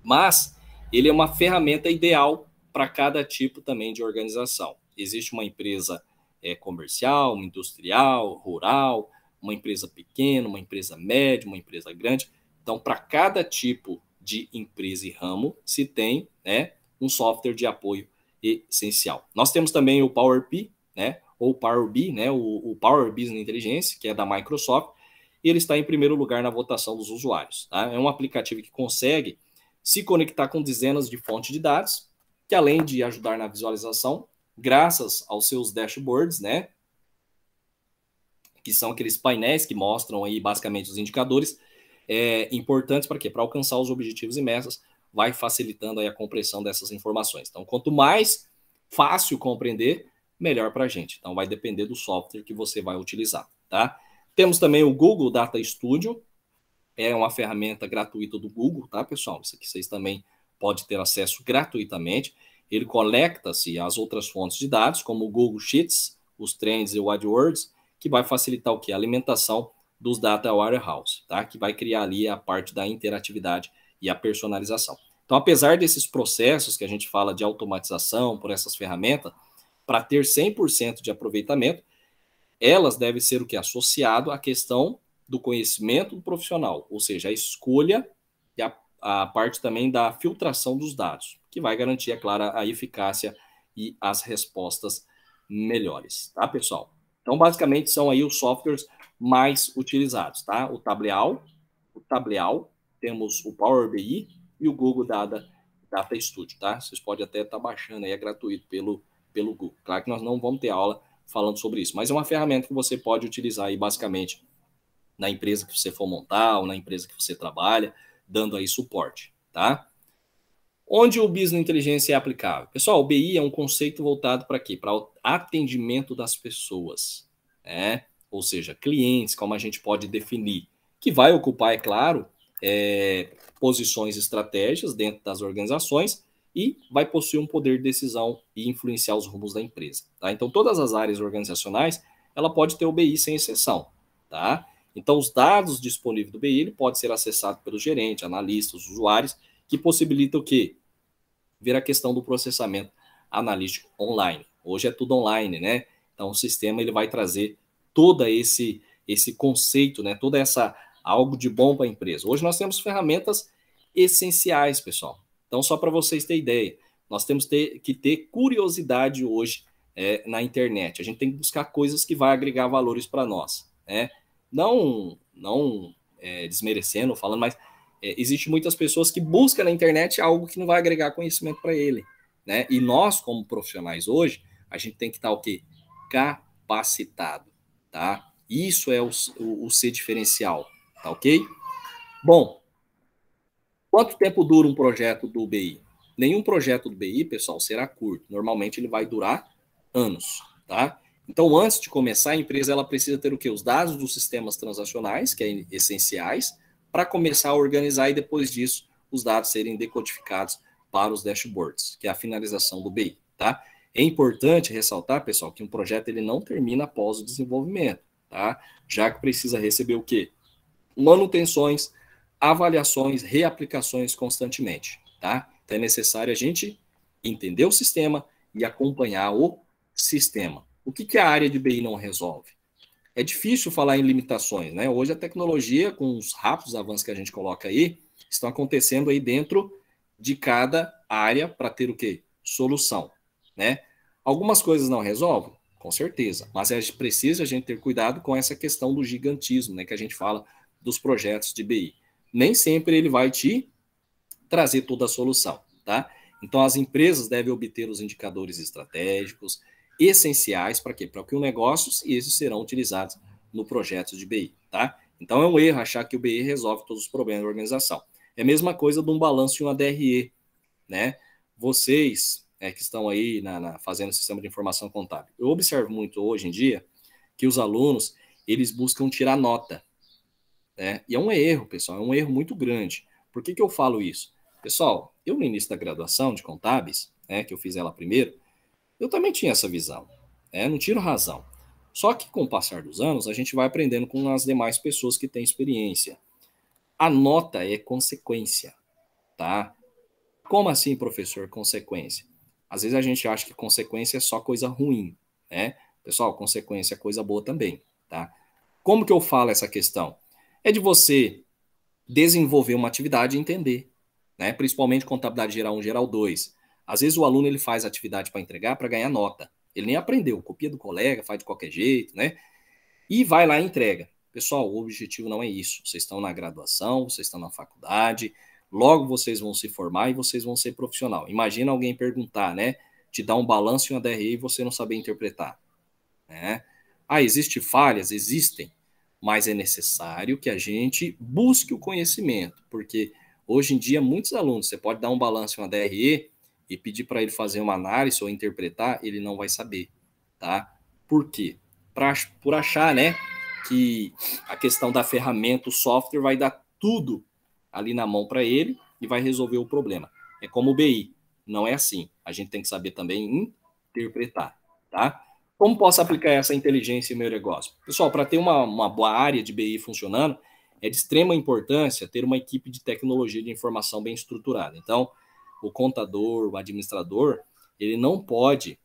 Mas ele é uma ferramenta ideal para cada tipo também de organização. Existe uma empresa comercial, uma industrial, rural, uma empresa pequena, uma empresa média, uma empresa grande. Então, para cada tipo de empresa e ramo, se tem, né, um software de apoio essencial. Nós temos também o Power BI, né, ou Power BI, né, o Power Business Intelligence, que é da Microsoft, e ele está em primeiro lugar na votação dos usuários. Tá? É um aplicativo que consegue se conectar com dezenas de fontes de dados, que além de ajudar na visualização, graças aos seus dashboards, né, que são aqueles painéis que mostram aí basicamente os indicadores, importantes para quê? Para alcançar os objetivos e metas, vai facilitando aí a compreensão dessas informações. Então, quanto mais fácil compreender, melhor para a gente. Então, vai depender do software que você vai utilizar, tá? Temos também o Google Data Studio, é uma ferramenta gratuita do Google, tá, pessoal? Isso aqui vocês também podem ter acesso gratuitamente. Ele conecta-se às outras fontes de dados, como o Google Sheets, os Trends e o AdWords, que vai facilitar o quê? A alimentação dos Data Warehouse, tá? Que vai criar ali a parte da interatividade e a personalização. Então, apesar desses processos que a gente fala de automatização por essas ferramentas, para ter 100% de aproveitamento, elas devem ser o que? Associado à questão do conhecimento profissional, ou seja, a escolha e a parte também da filtração dos dados, que vai garantir, é claro, a eficácia e as respostas melhores, tá, pessoal? Então, basicamente, são aí os softwares mais utilizados, tá? O Tableau, temos o Power BI e o Google Data Studio, tá? Vocês podem até estar baixando aí, é gratuito pelo Google. Claro que nós não vamos ter aula falando sobre isso, mas é uma ferramenta que você pode utilizar aí basicamente na empresa que você for montar ou na empresa que você trabalha, dando aí suporte, tá? Onde o Business Inteligência é aplicável? Pessoal, o BI é um conceito voltado para quê? Para o atendimento das pessoas, né? Ou seja, clientes, como a gente pode definir, que vai ocupar, é claro, posições estratégicas dentro das organizações e vai possuir um poder de decisão e influenciar os rumos da empresa, tá? Então, todas as áreas organizacionais, ela pode ter o BI sem exceção, tá? Então, os dados disponíveis do BI, ele pode ser acessado pelo gerente, analistas, usuários, que possibilita o quê? Ver a questão do processamento analítico online. Hoje é tudo online, né? Então o sistema ele vai trazer todo esse conceito, né? Toda essa algo de bom para a empresa. Hoje nós temos ferramentas essenciais, pessoal. Então só para vocês terem ideia, nós temos que ter curiosidade hoje na internet. A gente tem que buscar coisas que vai agregar valores para nós, né? Não desmerecendo, falando, mas existe muitas pessoas que buscam na internet algo que não vai agregar conhecimento para ele, né? E nós, como profissionais hoje, a gente tem que estar o quê? Capacitado, tá? Isso é o ser diferencial, tá ok? Bom, quanto tempo dura um projeto do BI? Nenhum projeto do BI, pessoal, será curto. Normalmente ele vai durar anos, tá? Então, antes de começar, a empresa ela precisa ter o quê? Os dados dos sistemas transacionais, que é essenciais, para começar a organizar e depois disso os dados serem decodificados para os dashboards, que é a finalização do BI, tá? É importante ressaltar, pessoal, que um projeto ele não termina após o desenvolvimento, tá? Já que precisa receber o quê? Manutenções, avaliações, reaplicações constantemente, tá? Então é necessário a gente entender o sistema e acompanhar o sistema. O que a área de BI não resolve? É difícil falar em limitações, né? Hoje a tecnologia, com os rápidos avanços que a gente coloca aí, estão acontecendo aí dentro de cada área para ter o quê? Solução, né? Algumas coisas não resolvem? Com certeza, mas é preciso a gente ter cuidado com essa questão do gigantismo, né? Que a gente fala dos projetos de BI. Nem sempre ele vai te trazer toda a solução, tá? Então as empresas devem obter os indicadores estratégicos, essenciais para quê? Para que o negócio e esses serão utilizados no projeto de BI, tá? Então é um erro achar que o BI resolve todos os problemas da organização. É a mesma coisa de um balanço e uma DRE, né? Vocês que estão aí fazendo sistema de informação contábil, eu observo muito hoje em dia que os alunos eles buscam tirar nota, né? E é um erro, pessoal, é um erro muito grande. Por que eu falo isso? Pessoal, eu no início da graduação de contábeis, que eu fiz ela primeiro, eu também tinha essa visão, não tiro razão. Só que com o passar dos anos, a gente vai aprendendo com as demais pessoas que têm experiência. A nota é consequência, tá? Como assim, professor, consequência? Às vezes a gente acha que consequência é só coisa ruim, né? Pessoal, consequência é coisa boa também, tá? Como que eu falo essa questão? É de você desenvolver uma atividade e entender, né? Principalmente contabilidade geral 1, geral 2. Às vezes o aluno ele faz atividade para entregar para ganhar nota. Ele nem aprendeu, copia do colega, faz de qualquer jeito, né? E vai lá e entrega. Pessoal, o objetivo não é isso. Vocês estão na graduação, vocês estão na faculdade, logo vocês vão se formar e vocês vão ser profissional. Imagina alguém perguntar, né? Te dar um balanço e uma DRE e você não saber interpretar, né? Ah, existem falhas? Existem. Mas é necessário que a gente busque o conhecimento, porque hoje em dia muitos alunos, você pode dar um balanço e uma DRE e pedir para ele fazer uma análise ou interpretar, ele não vai saber, tá? Por quê? Por achar, né, que a questão da ferramenta, o software vai dar tudo ali na mão para ele e vai resolver o problema. É como o BI, não é assim. A gente tem que saber também interpretar, tá? Como posso aplicar essa inteligência em meu negócio? Pessoal, para ter uma boa área de BI funcionando, é de extrema importância ter uma equipe de tecnologia de informação bem estruturada. Então, o contador, o administrador, ele não pode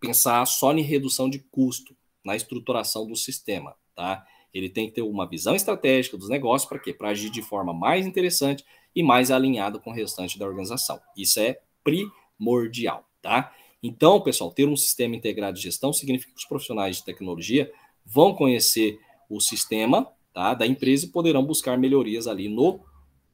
pensar só em redução de custo na estruturação do sistema, tá? Ele tem que ter uma visão estratégica dos negócios para quê? Para agir de forma mais interessante e mais alinhada com o restante da organização. Isso é primordial, tá? Então, pessoal, ter um sistema integrado de gestão significa que os profissionais de tecnologia vão conhecer o sistema, tá, da empresa e poderão buscar melhorias ali no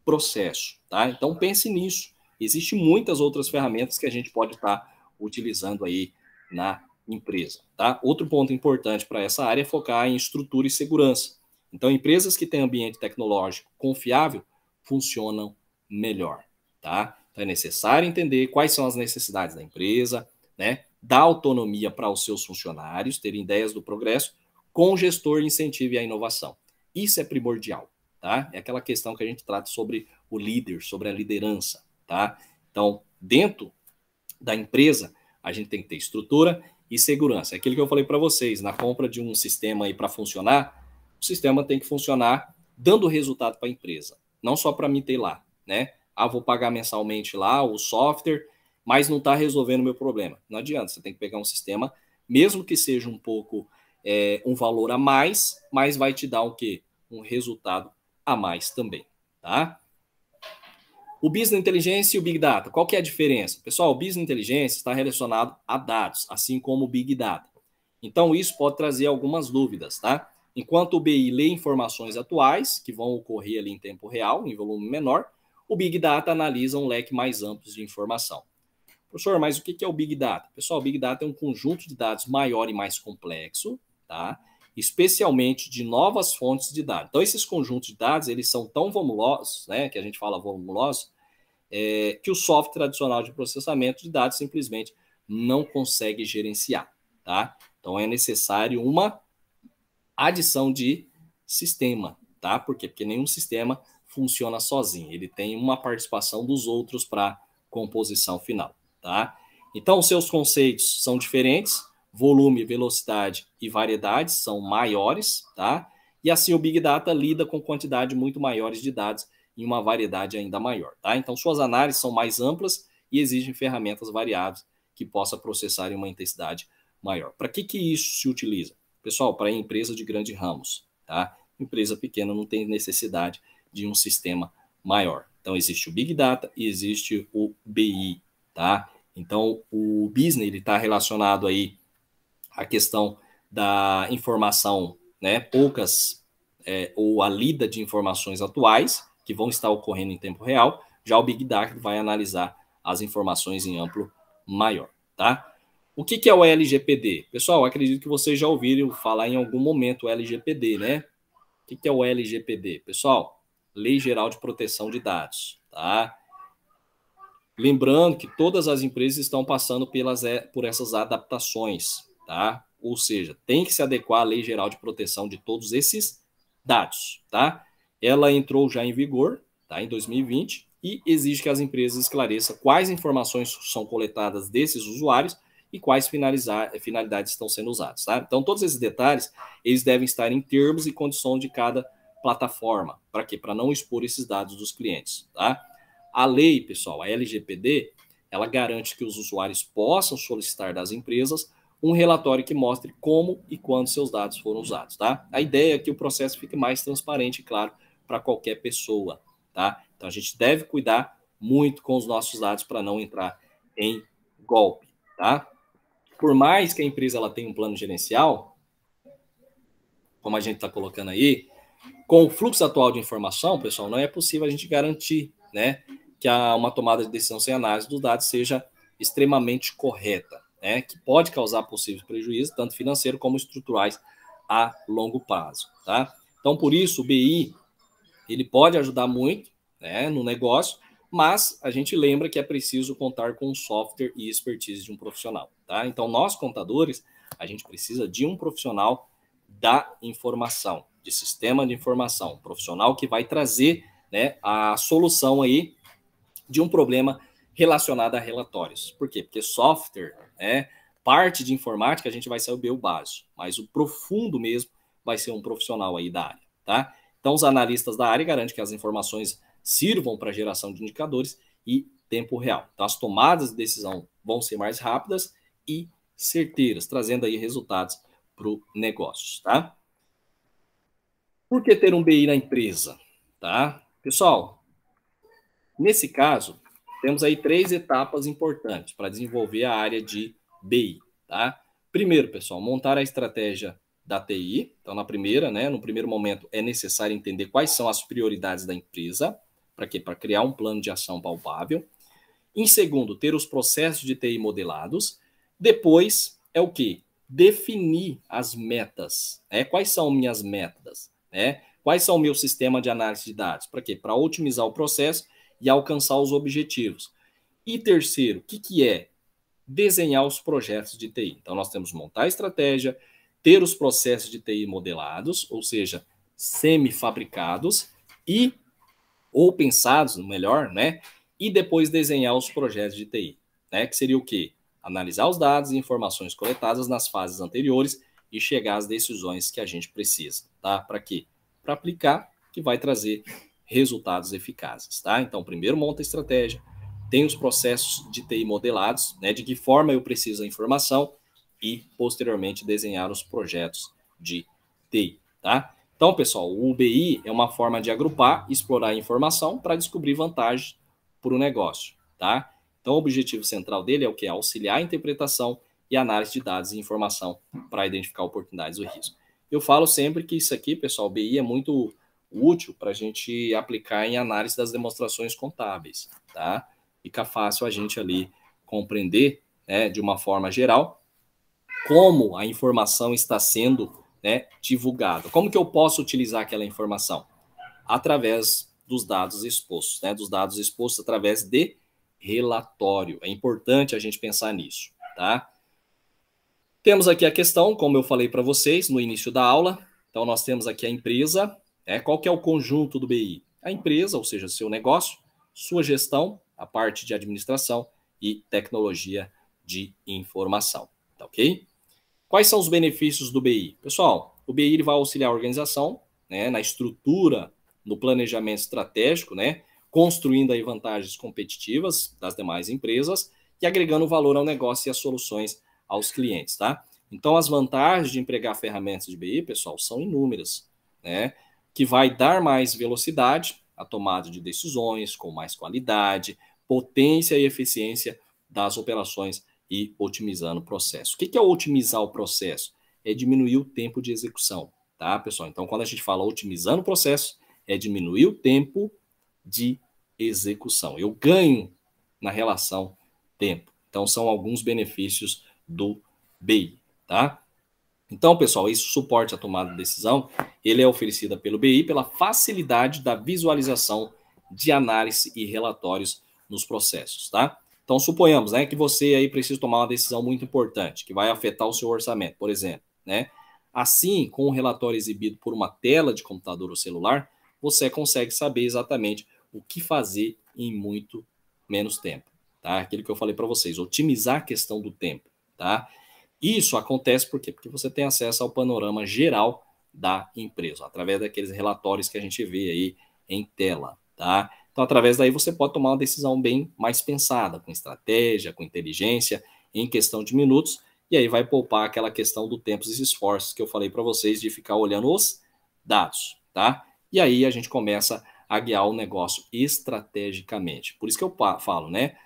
processo, tá? Então pense nisso. Existem muitas outras ferramentas que a gente pode estar utilizando aí na empresa, tá? Outro ponto importante para essa área é focar em estrutura e segurança. Então, empresas que têm ambiente tecnológico confiável funcionam melhor, tá? Então, é necessário entender quais são as necessidades da empresa, né? Dar autonomia para os seus funcionários terem ideias do progresso, com o gestor incentive a inovação. Isso é primordial, tá? É aquela questão que a gente trata sobre o líder, sobre a liderança, tá? Então, dentro da empresa, a gente tem que ter estrutura e segurança. É aquilo que eu falei para vocês, na compra de um sistema aí para funcionar, o sistema tem que funcionar dando resultado para a empresa, não só para mim ter lá, né? Ah, vou pagar mensalmente lá o software, mas não está resolvendo o meu problema. Não adianta, você tem que pegar um sistema, mesmo que seja um pouco um valor a mais, mas vai te dar o quê? Um resultado a mais também, tá? O Business Intelligence e o Big Data, qual que é a diferença? Pessoal, o Business Intelligence está relacionado a dados, assim como o Big Data. Então, isso pode trazer algumas dúvidas, tá? Enquanto o BI lê informações atuais, que vão ocorrer ali em tempo real, em volume menor, o Big Data analisa um leque mais amplo de informação. Professor, mas o que é o Big Data? Pessoal, o Big Data é um conjunto de dados maior e mais complexo, tá? Especialmente de novas fontes de dados. Então, esses conjuntos de dados, eles são tão volumosos, né, que a gente fala volumosos, que o software tradicional de processamento de dados simplesmente não consegue gerenciar, tá? Então, é necessário uma adição de sistema, tá? Por quê? Porque nenhum sistema funciona sozinho, ele tem uma participação dos outros para composição final, tá? Então, os seus conceitos são diferentes, volume, velocidade e variedade são maiores, tá? E assim o Big Data lida com quantidade muito maiores de dados em uma variedade ainda maior, tá? Então, suas análises são mais amplas e exigem ferramentas variáveis que possa processar em uma intensidade maior. Para que isso se utiliza? Pessoal, para empresa de grandes ramos, tá? Empresa pequena não tem necessidade de um sistema maior. Então, existe o Big Data e existe o BI, tá? Então, o business, ele está relacionado aí à questão da informação, né? Poucas ou a lida de informações atuais que vão estar ocorrendo em tempo real. Já o Big Data vai analisar as informações em amplo maior, tá? O que é o LGPD? Pessoal, acredito que vocês já ouviram falar em algum momento o LGPD, né? O que é o LGPD? Pessoal, Lei Geral de Proteção de Dados, tá? Lembrando que todas as empresas estão passando por essas adaptações, tá? Ou seja, tem que se adequar à Lei Geral de Proteção de todos esses dados, tá? Ela entrou já em vigor, tá? Em 2020 e exige que as empresas esclareçam quais informações são coletadas desses usuários e quais finalidades estão sendo usadas, tá? Então, todos esses detalhes, eles devem estar em termos e condições de cada plataforma. Para quê? Para não expor esses dados dos clientes, tá? A lei, pessoal, a LGPD, ela garante que os usuários possam solicitar das empresas um relatório que mostre como e quando seus dados foram usados, tá? A ideia é que o processo fique mais transparente e claro para qualquer pessoa, tá? Então, a gente deve cuidar muito com os nossos dados para não entrar em golpe, tá? Por mais que a empresa ela tenha um plano gerencial, como a gente está colocando aí, com o fluxo atual de informação, pessoal, não é possível a gente garantir, né, que uma tomada de decisão sem análise dos dados seja extremamente correta, né, que pode causar possíveis prejuízos, tanto financeiros como estruturais, a longo prazo, tá? Então, por isso, o BI, ele pode ajudar muito, né, no negócio, mas a gente lembra que é preciso contar com o software e expertise de um profissional, tá? Então, nós, contadores, a gente precisa de um profissional da informação, de sistema de informação, um profissional que vai trazer, né, a solução aí de um problema relacionado a relatórios. Por quê? Porque software, né, parte de informática a gente vai saber o básico, mas o profundo mesmo vai ser um profissional aí da área, tá? Então, os analistas da área garantem que as informações sirvam para geração de indicadores e tempo real. Então, as tomadas de decisão vão ser mais rápidas e certeiras, trazendo aí resultados para o negócio, tá? Por que ter um BI na empresa, tá? Pessoal, nesse caso, temos aí 3 etapas importantes para desenvolver a área de BI, tá? Primeiro, pessoal, montar a estratégia da TI. Então, na primeira, né, no primeiro momento, é necessário entender quais são as prioridades da empresa, Para quê? Para criar um plano de ação palpável. Em segundo, ter os processos de TI modelados. Depois é o quê? Definir as metas. Quais são minhas metas? Quais são o meu sistema de análise de dados? Para quê? Para otimizar o processo e alcançar os objetivos. E terceiro, o que é? Desenhar os projetos de TI. Então, nós temos montar a estratégia, ter os processos de TI modelados, ou seja, semi-fabricados ou pensados, melhor, né? E depois desenhar os projetos de TI, né? Que seria o quê? Analisar os dados e informações coletadas nas fases anteriores e chegar às decisões que a gente precisa, tá? Para quê? Para aplicar, que vai trazer resultados eficazes, tá? Então, primeiro monta a estratégia, tem os processos de TI modelados, né? De que forma eu preciso da informação e, posteriormente, desenhar os projetos de TI, tá? Então, pessoal, o UBI é uma forma de agrupar e explorar a informação para descobrir vantagens para o negócio, tá? Então, o objetivo central dele é o que? Auxiliar a interpretação e análise de dados e informação para identificar oportunidades ou riscos. Eu falo sempre que isso aqui, pessoal, o BI é muito útil para a gente aplicar em análise das demonstrações contábeis, tá? Fica fácil a gente ali compreender, né, de uma forma geral, como a informação está sendo, né, divulgada. Como que eu posso utilizar aquela informação? Através dos dados expostos, né, dos dados expostos através de relatório. É importante a gente pensar nisso, tá? Temos aqui a questão, como eu falei para vocês no início da aula. Então, nós temos aqui a empresa. Qual que é o conjunto do BI? A empresa, ou seja, seu negócio, sua gestão, a parte de administração e tecnologia de informação, tá ok? Quais são os benefícios do BI? Pessoal, o BI ele vai auxiliar a organização, né, na estrutura, no planejamento estratégico, né, construindo aí vantagens competitivas das demais empresas e agregando valor ao negócio e às soluções aos clientes, tá? Então, as vantagens de empregar ferramentas de BI, pessoal, são inúmeras, né? Que vai dar mais velocidade à tomada de decisões, com mais qualidade, potência e eficiência das operações e otimizando o processo. O que é otimizar o processo? É diminuir o tempo de execução, tá, pessoal? Então, quando a gente fala otimizando o processo, é diminuir o tempo de execução. Eu ganho na relação tempo. Então, são alguns benefícios do BI, tá? Então, pessoal, esse suporte à tomada de decisão, ele é oferecido pelo BI pela facilidade da visualização de análise e relatórios nos processos, tá? Então, suponhamos, né, que você aí precisa tomar uma decisão muito importante, que vai afetar o seu orçamento, por exemplo, né? Assim, com o relatório exibido por uma tela de computador ou celular, você consegue saber exatamente o que fazer em muito menos tempo, tá? Aquilo que eu falei para vocês, otimizar a questão do tempo, tá? Isso acontece por quê? Porque você tem acesso ao panorama geral da empresa, através daqueles relatórios que a gente vê aí em tela, tá? Então, através daí você pode tomar uma decisão bem mais pensada, com estratégia, com inteligência, em questão de minutos, e aí vai poupar aquela questão do tempo e esforços que eu falei para vocês de ficar olhando os dados, tá? E aí a gente começa a guiar o negócio estrategicamente. Por isso que eu falo, né?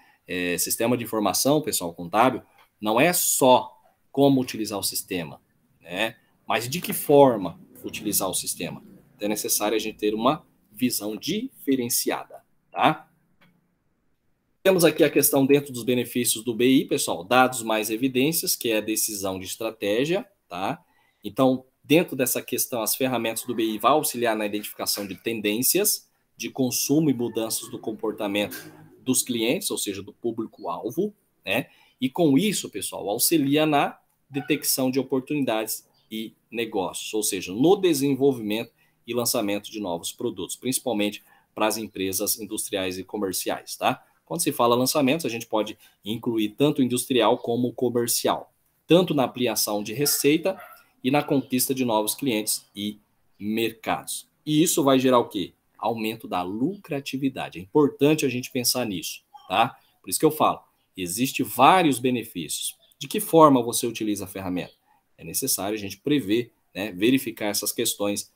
Sistema de informação, pessoal contábil, não é só como utilizar o sistema, né? Mas de que forma utilizar o sistema. Então é necessário a gente ter uma visão diferenciada, tá? Temos aqui a questão dentro dos benefícios do BI, pessoal, dados mais evidências, que é a decisão de estratégia, tá? Então, dentro dessa questão, as ferramentas do BI vão auxiliar na identificação de tendências de consumo e mudanças do comportamento dos clientes, ou seja, do público-alvo, né? E com isso, pessoal, auxilia na detecção de oportunidades e negócios, ou seja, no desenvolvimento e lançamento de novos produtos, principalmente para as empresas industriais e comerciais, tá? Quando se fala lançamentos, a gente pode incluir tanto industrial como comercial, tanto na ampliação de receita e na conquista de novos clientes e mercados. E isso vai gerar o quê? Aumento da lucratividade. É importante a gente pensar nisso, tá? Por isso que eu falo, existem vários benefícios. De que forma você utiliza a ferramenta? É necessário a gente prever, né, verificar essas questões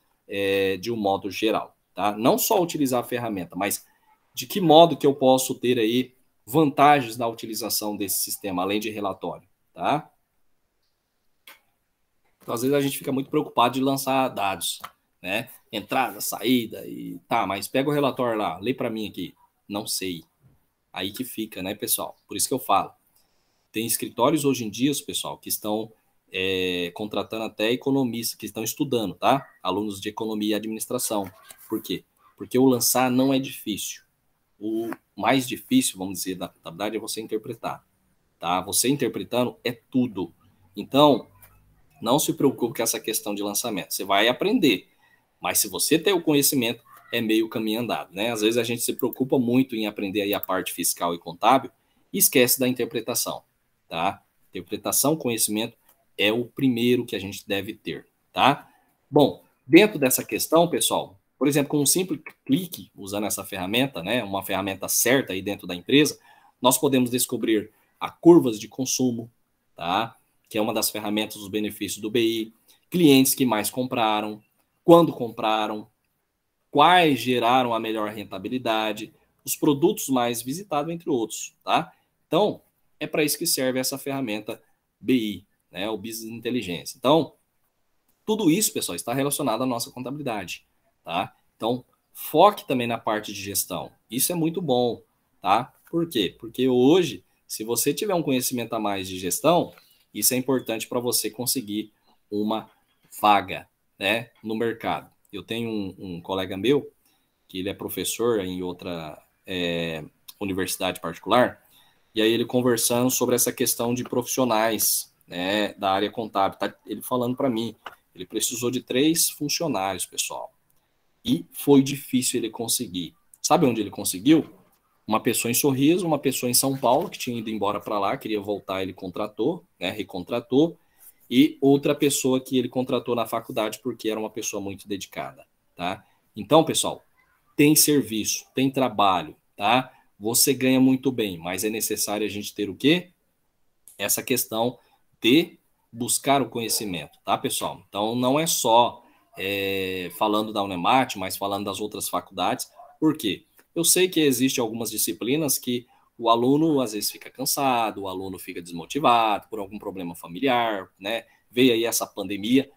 de um modo geral, tá? Não só utilizar a ferramenta, mas de que modo que eu posso ter aí vantagens na utilização desse sistema, além de relatório, tá? Então, às vezes a gente fica muito preocupado de lançar dados, né? entrada, saída, e tá, mas pega o relatório lá, lê para mim aqui. Não sei. Aí que fica, né, pessoal? Por isso que eu falo. Tem escritórios hoje em dia, pessoal, que estão contratando até economistas, que estão estudando, tá? Alunos de economia e administração. Por quê? Porque o lançar não é difícil. O mais difícil, vamos dizer, da contabilidade é você interpretar, tá? Você interpretando é tudo. Então, não se preocupe com essa questão de lançamento. Você vai aprender, mas se você tem o conhecimento, é meio caminho andado, né? Às vezes a gente se preocupa muito em aprender aí a parte fiscal e contábil e esquece da interpretação, tá? Interpretação, conhecimento é o primeiro que a gente deve ter, tá? Bom, dentro dessa questão, pessoal, por exemplo, com um simples clique, usando essa ferramenta, né, uma ferramenta certa aí dentro da empresa, nós podemos descobrir as curvas de consumo, tá? Que é uma das ferramentas dos benefícios do BI, clientes que mais compraram, quando compraram, quais geraram a melhor rentabilidade, os produtos mais visitados, entre outros, tá? Então, é para isso que serve essa ferramenta BI, né, o Business Inteligência. Então, tudo isso, pessoal, está relacionado à nossa contabilidade, tá? Então, foque também na parte de gestão. Isso é muito bom, tá? Por quê? Porque hoje, se você tiver um conhecimento a mais de gestão, isso é importante para você conseguir uma vaga, né, no mercado. Eu tenho um colega meu, que ele é professor em outra universidade particular, e aí ele conversando sobre essa questão de profissionais, né, da área contábil, tá ele falando para mim, ele precisou de 3 funcionários, pessoal, e foi difícil ele conseguir. Sabe onde ele conseguiu? Uma pessoa em Sorriso, uma pessoa em São Paulo, que tinha ido embora para lá, queria voltar, ele contratou, né, recontratou, e outra pessoa que ele contratou na faculdade porque era uma pessoa muito dedicada, tá? Então, pessoal, tem serviço, tem trabalho, tá? Você ganha muito bem, mas é necessário a gente ter o quê? Essa questão de buscar o conhecimento, tá, pessoal? Então, não é só falando da Unemat, mas falando das outras faculdades. Por quê? Eu sei que existem algumas disciplinas que o aluno, às vezes, fica cansado, o aluno fica desmotivado por algum problema familiar, né? Veio aí essa pandemia,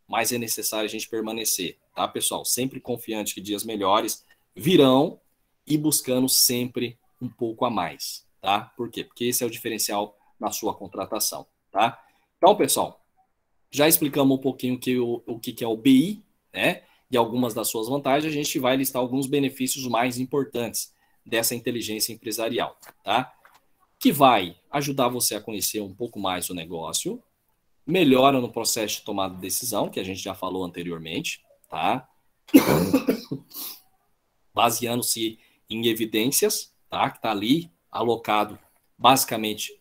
mas é necessário a gente permanecer, tá, pessoal? Sempre confiante que dias melhores virão e buscando sempre um pouco a mais, tá? Por quê? Porque esse é o diferencial na sua contratação, tá? Então, pessoal, já explicamos um pouquinho o que é o BI, né? E algumas das suas vantagens, a gente vai listar alguns benefícios mais importantes dessa inteligência empresarial, tá? Que vai ajudar você a conhecer um pouco mais o negócio, melhora no processo de tomada de decisão, que a gente já falou anteriormente, tá? Baseando-se em evidências, tá? Que tá ali alocado basicamente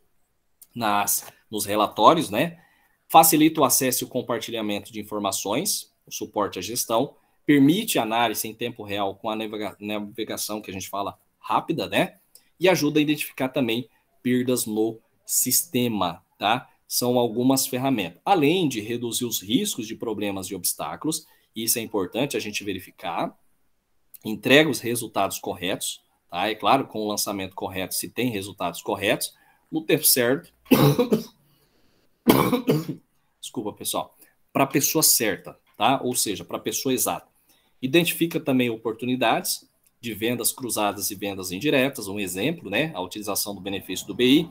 nos relatórios, né? Facilita o acesso e o compartilhamento de informações, o suporte à gestão, permite análise em tempo real com a navegação que a gente fala rápida, né? E ajuda a identificar também perdas no sistema, tá? São algumas ferramentas. Além de reduzir os riscos de problemas e obstáculos, isso é importante a gente verificar, entrega os resultados corretos, tá? É claro, com o lançamento correto, se tem resultados corretos, no tempo certo. Desculpa, pessoal. Para a pessoa certa, tá? Ou seja, para a pessoa exata. Identifica também oportunidades de vendas cruzadas e vendas indiretas, um exemplo, né? A utilização do benefício do BI.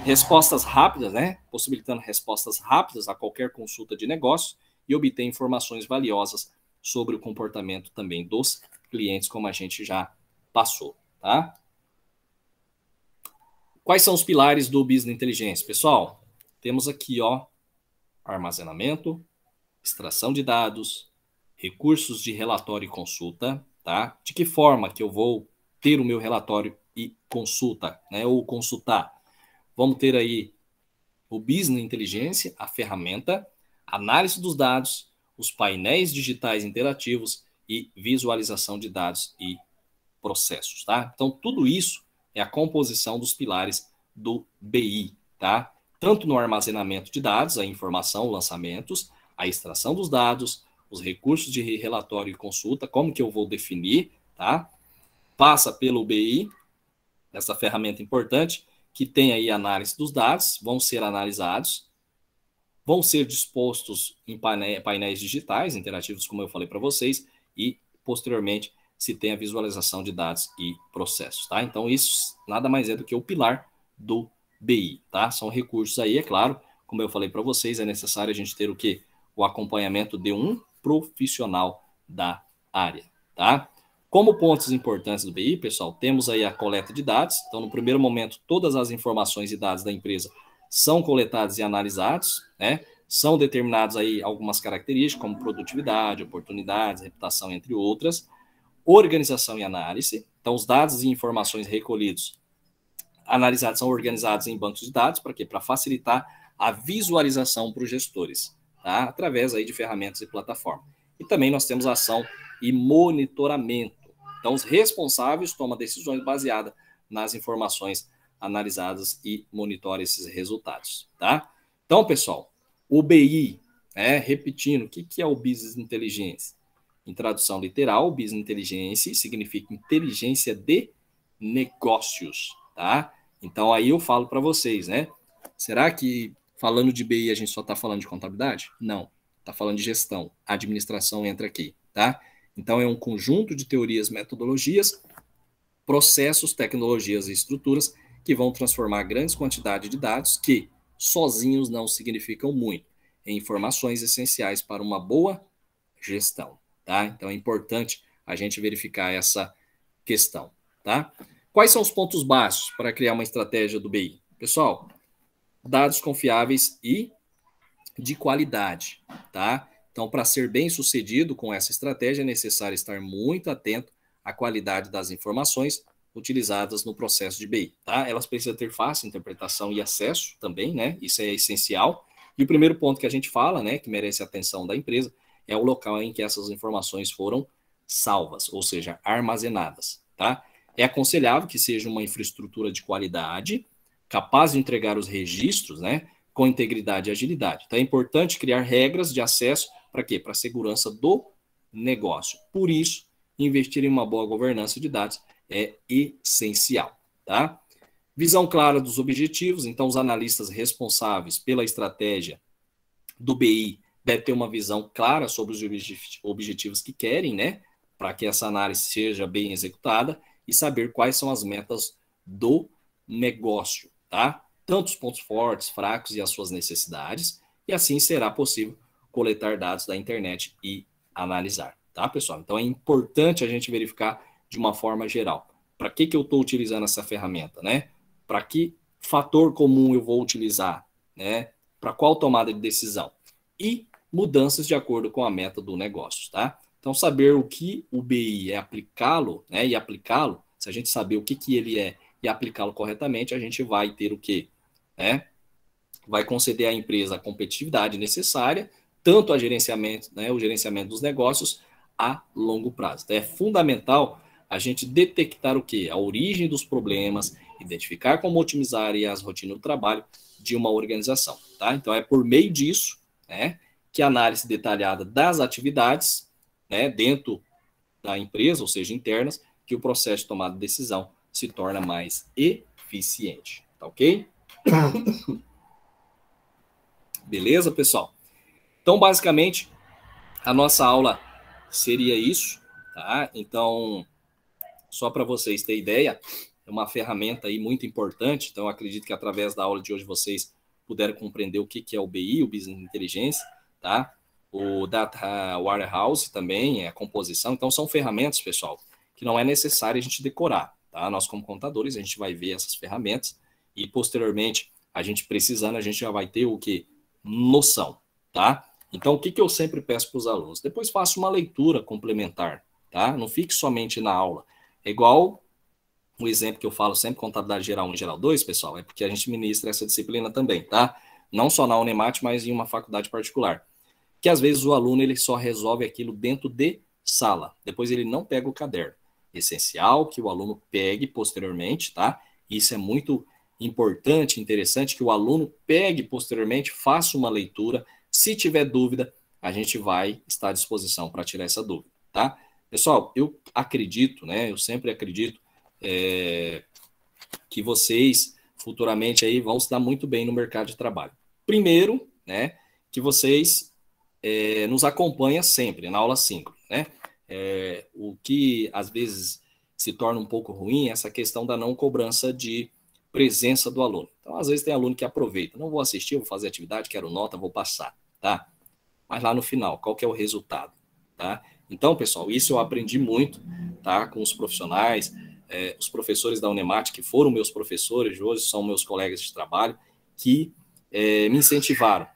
Respostas rápidas, né? Possibilitando respostas rápidas a qualquer consulta de negócio e obter informações valiosas sobre o comportamento também dos clientes, como a gente já passou, tá? Quais são os pilares do Business Inteligência? Pessoal, temos aqui, ó, armazenamento, extração de dados, recursos de relatório e consulta, tá? De que forma que eu vou ter o meu relatório e consulta, né? Ou consultar? Vamos ter aí o Business Inteligência, a ferramenta, análise dos dados, os painéis digitais interativos e visualização de dados e processos, tá? Então, tudo isso é a composição dos pilares do BI, tá? Tanto no armazenamento de dados, a informação, lançamentos, a extração dos dados, os recursos de relatório e consulta, como que eu vou definir, tá? Passa pelo BI, essa ferramenta importante, que tem aí análise dos dados, vão ser analisados, vão ser dispostos em painéis digitais, interativos, como eu falei para vocês, e, posteriormente, se tem a visualização de dados e processos, tá? Então, isso nada mais é do que o pilar do BI, tá? São recursos aí, é claro, como eu falei para vocês, é necessário a gente ter o quê? O acompanhamento de um profissional da área, tá? Como pontos importantes do BI, pessoal, temos aí a coleta de dados. Então, no primeiro momento, todas as informações e dados da empresa são coletados e analisados, né? São determinados aí algumas características, como produtividade, oportunidades, reputação, entre outras. Organização e análise. Então, os dados e informações recolhidos, analisados, são organizados em bancos de dados, para quê? Para facilitar a visualização para os gestores, tá? Através aí de ferramentas e plataformas. E também nós temos ação e monitoramento. Então, os responsáveis tomam decisões baseadas nas informações analisadas e monitoram esses resultados, tá? Então, pessoal, o BI, repetindo, o que é o Business Intelligence? Em tradução literal, Business Intelligence significa inteligência de negócios, tá? Então, aí eu falo para vocês, né? Será que falando de BI a gente só está falando de contabilidade? Não, está falando de gestão, administração entra aqui, tá? Então, é um conjunto de teorias, metodologias, processos, tecnologias e estruturas que vão transformar grandes quantidades de dados que sozinhos não significam muito, em informações essenciais para uma boa gestão, tá? Então, é importante a gente verificar essa questão, tá? Quais são os pontos básicos para criar uma estratégia do BI? Pessoal, dados confiáveis e de qualidade, tá? Então, para ser bem sucedido com essa estratégia, é necessário estar muito atento à qualidade das informações utilizadas no processo de BI, tá? Elas precisam ter fácil interpretação e acesso também, né? Isso é essencial. E o primeiro ponto que a gente fala, né, que merece a atenção da empresa, é o local em que essas informações foram salvas, ou seja, armazenadas, tá? É aconselhável que seja uma infraestrutura de qualidade, capaz de entregar os registros, né, com integridade e agilidade. Então, é importante criar regras de acesso para quê? Para a segurança do negócio. Por isso, investir em uma boa governança de dados é essencial, tá? Visão clara dos objetivos. Então, os analistas responsáveis pela estratégia do BI devem ter uma visão clara sobre os objetivos que querem, né? Para que essa análise seja bem executada e saber quais são as metas do negócio, tá? Tanto os pontos fortes, fracos e as suas necessidades, e assim será possível coletar dados da internet e analisar, tá, pessoal? Então é importante a gente verificar de uma forma geral. Para que eu estou utilizando essa ferramenta, né? Para que fator comum eu vou utilizar, né? Para qual tomada de decisão? E mudanças de acordo com a meta do negócio, tá? Então, saber o que o BI é aplicá-lo, né? E aplicá-lo, se a gente saber o que ele é e aplicá-lo corretamente, a gente vai ter o quê? Né? Vai conceder à empresa a competitividade necessária, tanto a gerenciamento, né, o gerenciamento dos negócios a longo prazo. Então, é fundamental a gente detectar o quê? A origem dos problemas, identificar como otimizar as rotinas do trabalho de uma organização. Tá? Então, é por meio disso, né, que a análise detalhada das atividades, né, dentro da empresa, ou seja, internas, que o processo de tomada de decisão se torna mais eficiente. Tá ok? Beleza, pessoal? Então, basicamente, a nossa aula seria isso, tá? Então, só para vocês terem ideia, é uma ferramenta aí muito importante. Então, acredito que através da aula de hoje vocês puderam compreender o que é o BI, o Business Intelligence, tá? O Data Warehouse também, a composição. Então, são ferramentas, pessoal, que não é necessário a gente decorar, tá? Nós, como contadores, a gente vai ver essas ferramentas e, posteriormente, a gente precisando, a gente já vai ter o quê? Noção, tá? Então, o que eu sempre peço para os alunos? Depois faça uma leitura complementar, tá? Não fique somente na aula. É igual o exemplo que eu falo sempre, contabilidade geral 1 e geral 2, pessoal, é porque a gente ministra essa disciplina também, tá? Não só na Unemat, mas em uma faculdade particular. Que às vezes o aluno ele só resolve aquilo dentro de sala. Depois ele não pega o caderno. Essencial que o aluno pegue posteriormente, tá? Isso é muito importante, interessante, que o aluno pegue posteriormente, faça uma leitura. Se tiver dúvida, a gente vai estar à disposição para tirar essa dúvida, tá? Pessoal, eu acredito, né? Eu sempre acredito que vocês futuramente aí vão se dar muito bem no mercado de trabalho. Primeiro, né? que vocês nos acompanham sempre na aula síncrona, né? O que às vezes se torna um pouco ruim é essa questão da não cobrança de presença do aluno. Então, às vezes tem aluno que aproveita, não vou assistir, vou fazer atividade, quero nota, vou passar, tá? Mas lá no final, qual que é o resultado, tá? Então, pessoal, isso eu aprendi muito, tá? Com os profissionais, os professores da Unemat, que foram meus professores, hoje são meus colegas de trabalho, que me incentivaram,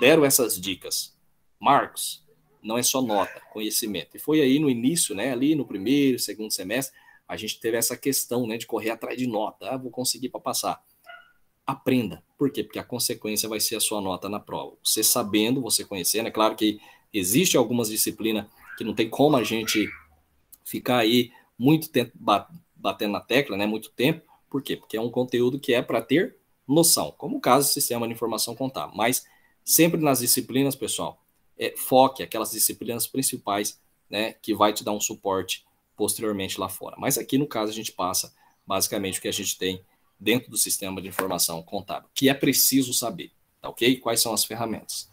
deram essas dicas. Marcos, não é só nota, conhecimento. E foi aí no início, né, ali no primeiro, segundo semestre, a gente teve essa questão, né, de correr atrás de nota. Vou conseguir para passar. Aprenda. Por quê? Porque a consequência vai ser a sua nota na prova. Você sabendo, você conhecendo, é claro que existe algumas disciplinas que não tem como a gente ficar aí muito tempo batendo na tecla, né, muito tempo. Por quê? Porque é um conteúdo que é para ter noção, como o caso do sistema de informação contábil. Mas sempre nas disciplinas, pessoal, foque aquelas disciplinas principais, né, que vai te dar um suporte posteriormente lá fora. Mas aqui, no caso, a gente passa basicamente o que a gente tem dentro do sistema de informação contábil, que é preciso saber, tá ok? Quais são as ferramentas.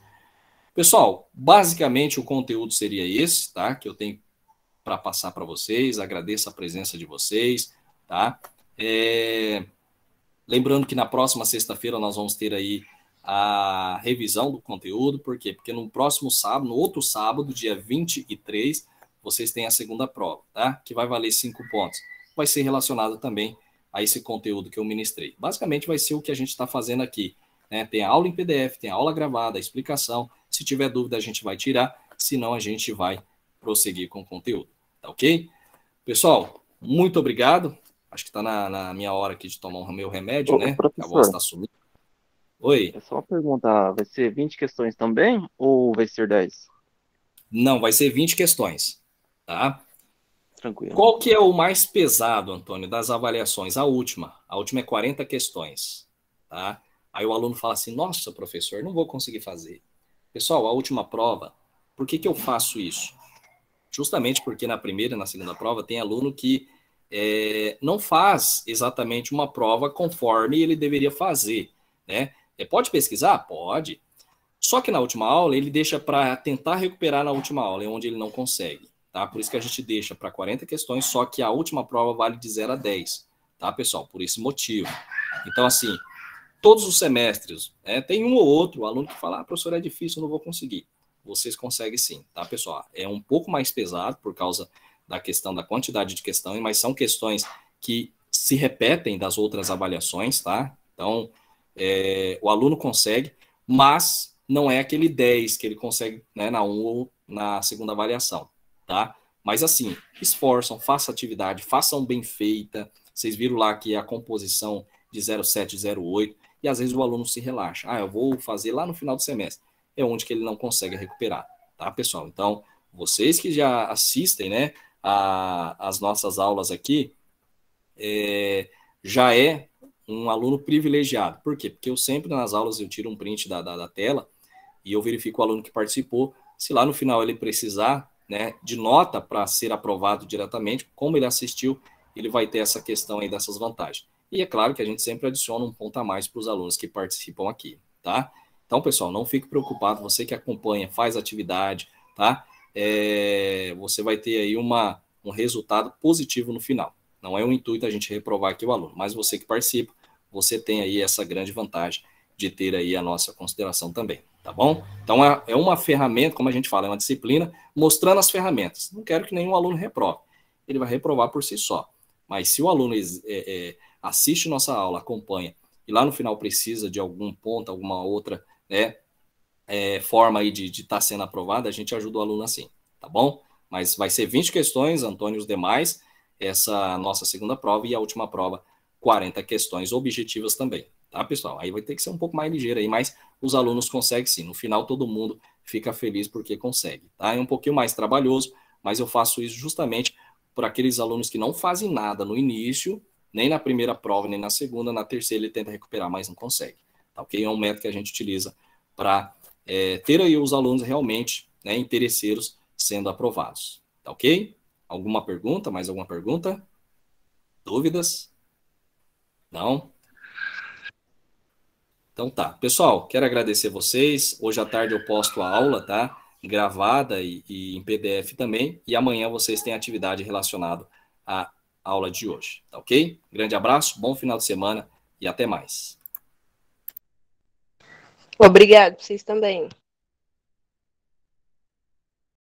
Pessoal, basicamente o conteúdo seria esse, tá? Que eu tenho para passar para vocês. Agradeço a presença de vocês, tá? Lembrando que na próxima sexta-feira nós vamos ter aí a revisão do conteúdo. Por quê? Porque no próximo sábado, no outro sábado, dia 23, vocês têm a segunda prova, tá? Que vai valer 5 pontos. Vai ser relacionado também a esse conteúdo que eu ministrei. Basicamente vai ser o que a gente está fazendo aqui, né? Tem a aula em PDF, tem a aula gravada, a explicação. Se tiver dúvida, a gente vai tirar. Senão, a gente vai prosseguir com o conteúdo, tá ok? Pessoal, muito obrigado. Acho que está na minha hora aqui de tomar o meu remédio, né? A voz Professor, está sumindo. Oi. é só uma pergunta, vai ser 20 questões também ou vai ser 10? Não, vai ser 20 questões, tá? Tranquilo. Qual que é o mais pesado, Antônio, das avaliações? A última. A última é 40 questões, tá? Aí o aluno fala assim, nossa, professor, não vou conseguir fazer. Pessoal, a última prova, por que que eu faço isso? Justamente porque na primeira e na segunda prova tem aluno que não faz exatamente uma prova conforme ele deveria fazer, né? Pode pesquisar? Pode. Só que na última aula ele deixa para tentar recuperar na última aula, é onde ele não consegue, tá? Por isso que a gente deixa para 40 questões, só que a última prova vale de 0 a 10, tá, pessoal? Por esse motivo. Então, assim, todos os semestres, tem um ou outro aluno que fala, professor, é difícil, eu não vou conseguir. Vocês conseguem sim, tá, pessoal? É um pouco mais pesado por causa da questão da quantidade de questões, mas são questões que se repetem das outras avaliações, tá? Então, o aluno consegue, mas não é aquele 10 que ele consegue, né, na 1 ou na segunda avaliação, tá? Mas assim, esforçam, façam atividade, façam bem feita. Vocês viram lá que a composição de 07, 08, e às vezes o aluno se relaxa. Eu vou fazer lá no final do semestre. É onde que ele não consegue recuperar, tá, pessoal? Então, vocês que já assistem, né, as nossas aulas aqui, já é um aluno privilegiado. Por quê? Porque eu sempre nas aulas eu tiro um print da tela e eu verifico o aluno que participou. Se lá no final ele precisar, né, de nota para ser aprovado diretamente, como ele assistiu, ele vai ter essa questão aí dessas vantagens. E é claro que a gente sempre adiciona um ponto a mais para os alunos que participam aqui, tá? Então, pessoal, não fique preocupado, você que acompanha, faz atividade, tá? Você vai ter aí um resultado positivo no final. Não é o intuito a gente reprovar aqui o aluno, mas você que participa, você tem aí essa grande vantagem de ter aí a nossa consideração também, tá bom? Então, é uma ferramenta, como a gente fala, é uma disciplina mostrando as ferramentas. Não quero que nenhum aluno reprove. Ele vai reprovar por si só. Mas se o aluno assiste nossa aula, acompanha, e lá no final precisa de algum ponto, alguma outra, né, forma aí de estar sendo aprovada, a gente ajuda o aluno assim, tá bom? Mas vai ser 20 questões, Antônio, os demais, essa nossa segunda prova, e a última prova, 40 questões objetivas também, tá, pessoal? Aí vai ter que ser um pouco mais ligeiro aí, mas os alunos conseguem sim. No final, todo mundo fica feliz porque consegue, tá? É um pouquinho mais trabalhoso, mas eu faço isso justamente por aqueles alunos que não fazem nada no início, nem na primeira prova, nem na segunda, na terceira ele tenta recuperar, mas não consegue, tá ok? É um método que a gente utiliza para ter aí os alunos realmente, né, interesseiros sendo aprovados, tá ok? Alguma pergunta? Mais alguma pergunta? Dúvidas? Não? Então tá. Pessoal, quero agradecer vocês. Hoje à tarde eu posto a aula, tá? Gravada e em PDF também. E amanhã vocês têm atividade relacionada à aula de hoje, tá ok? Grande abraço, bom final de semana e até mais. Obrigado, vocês também.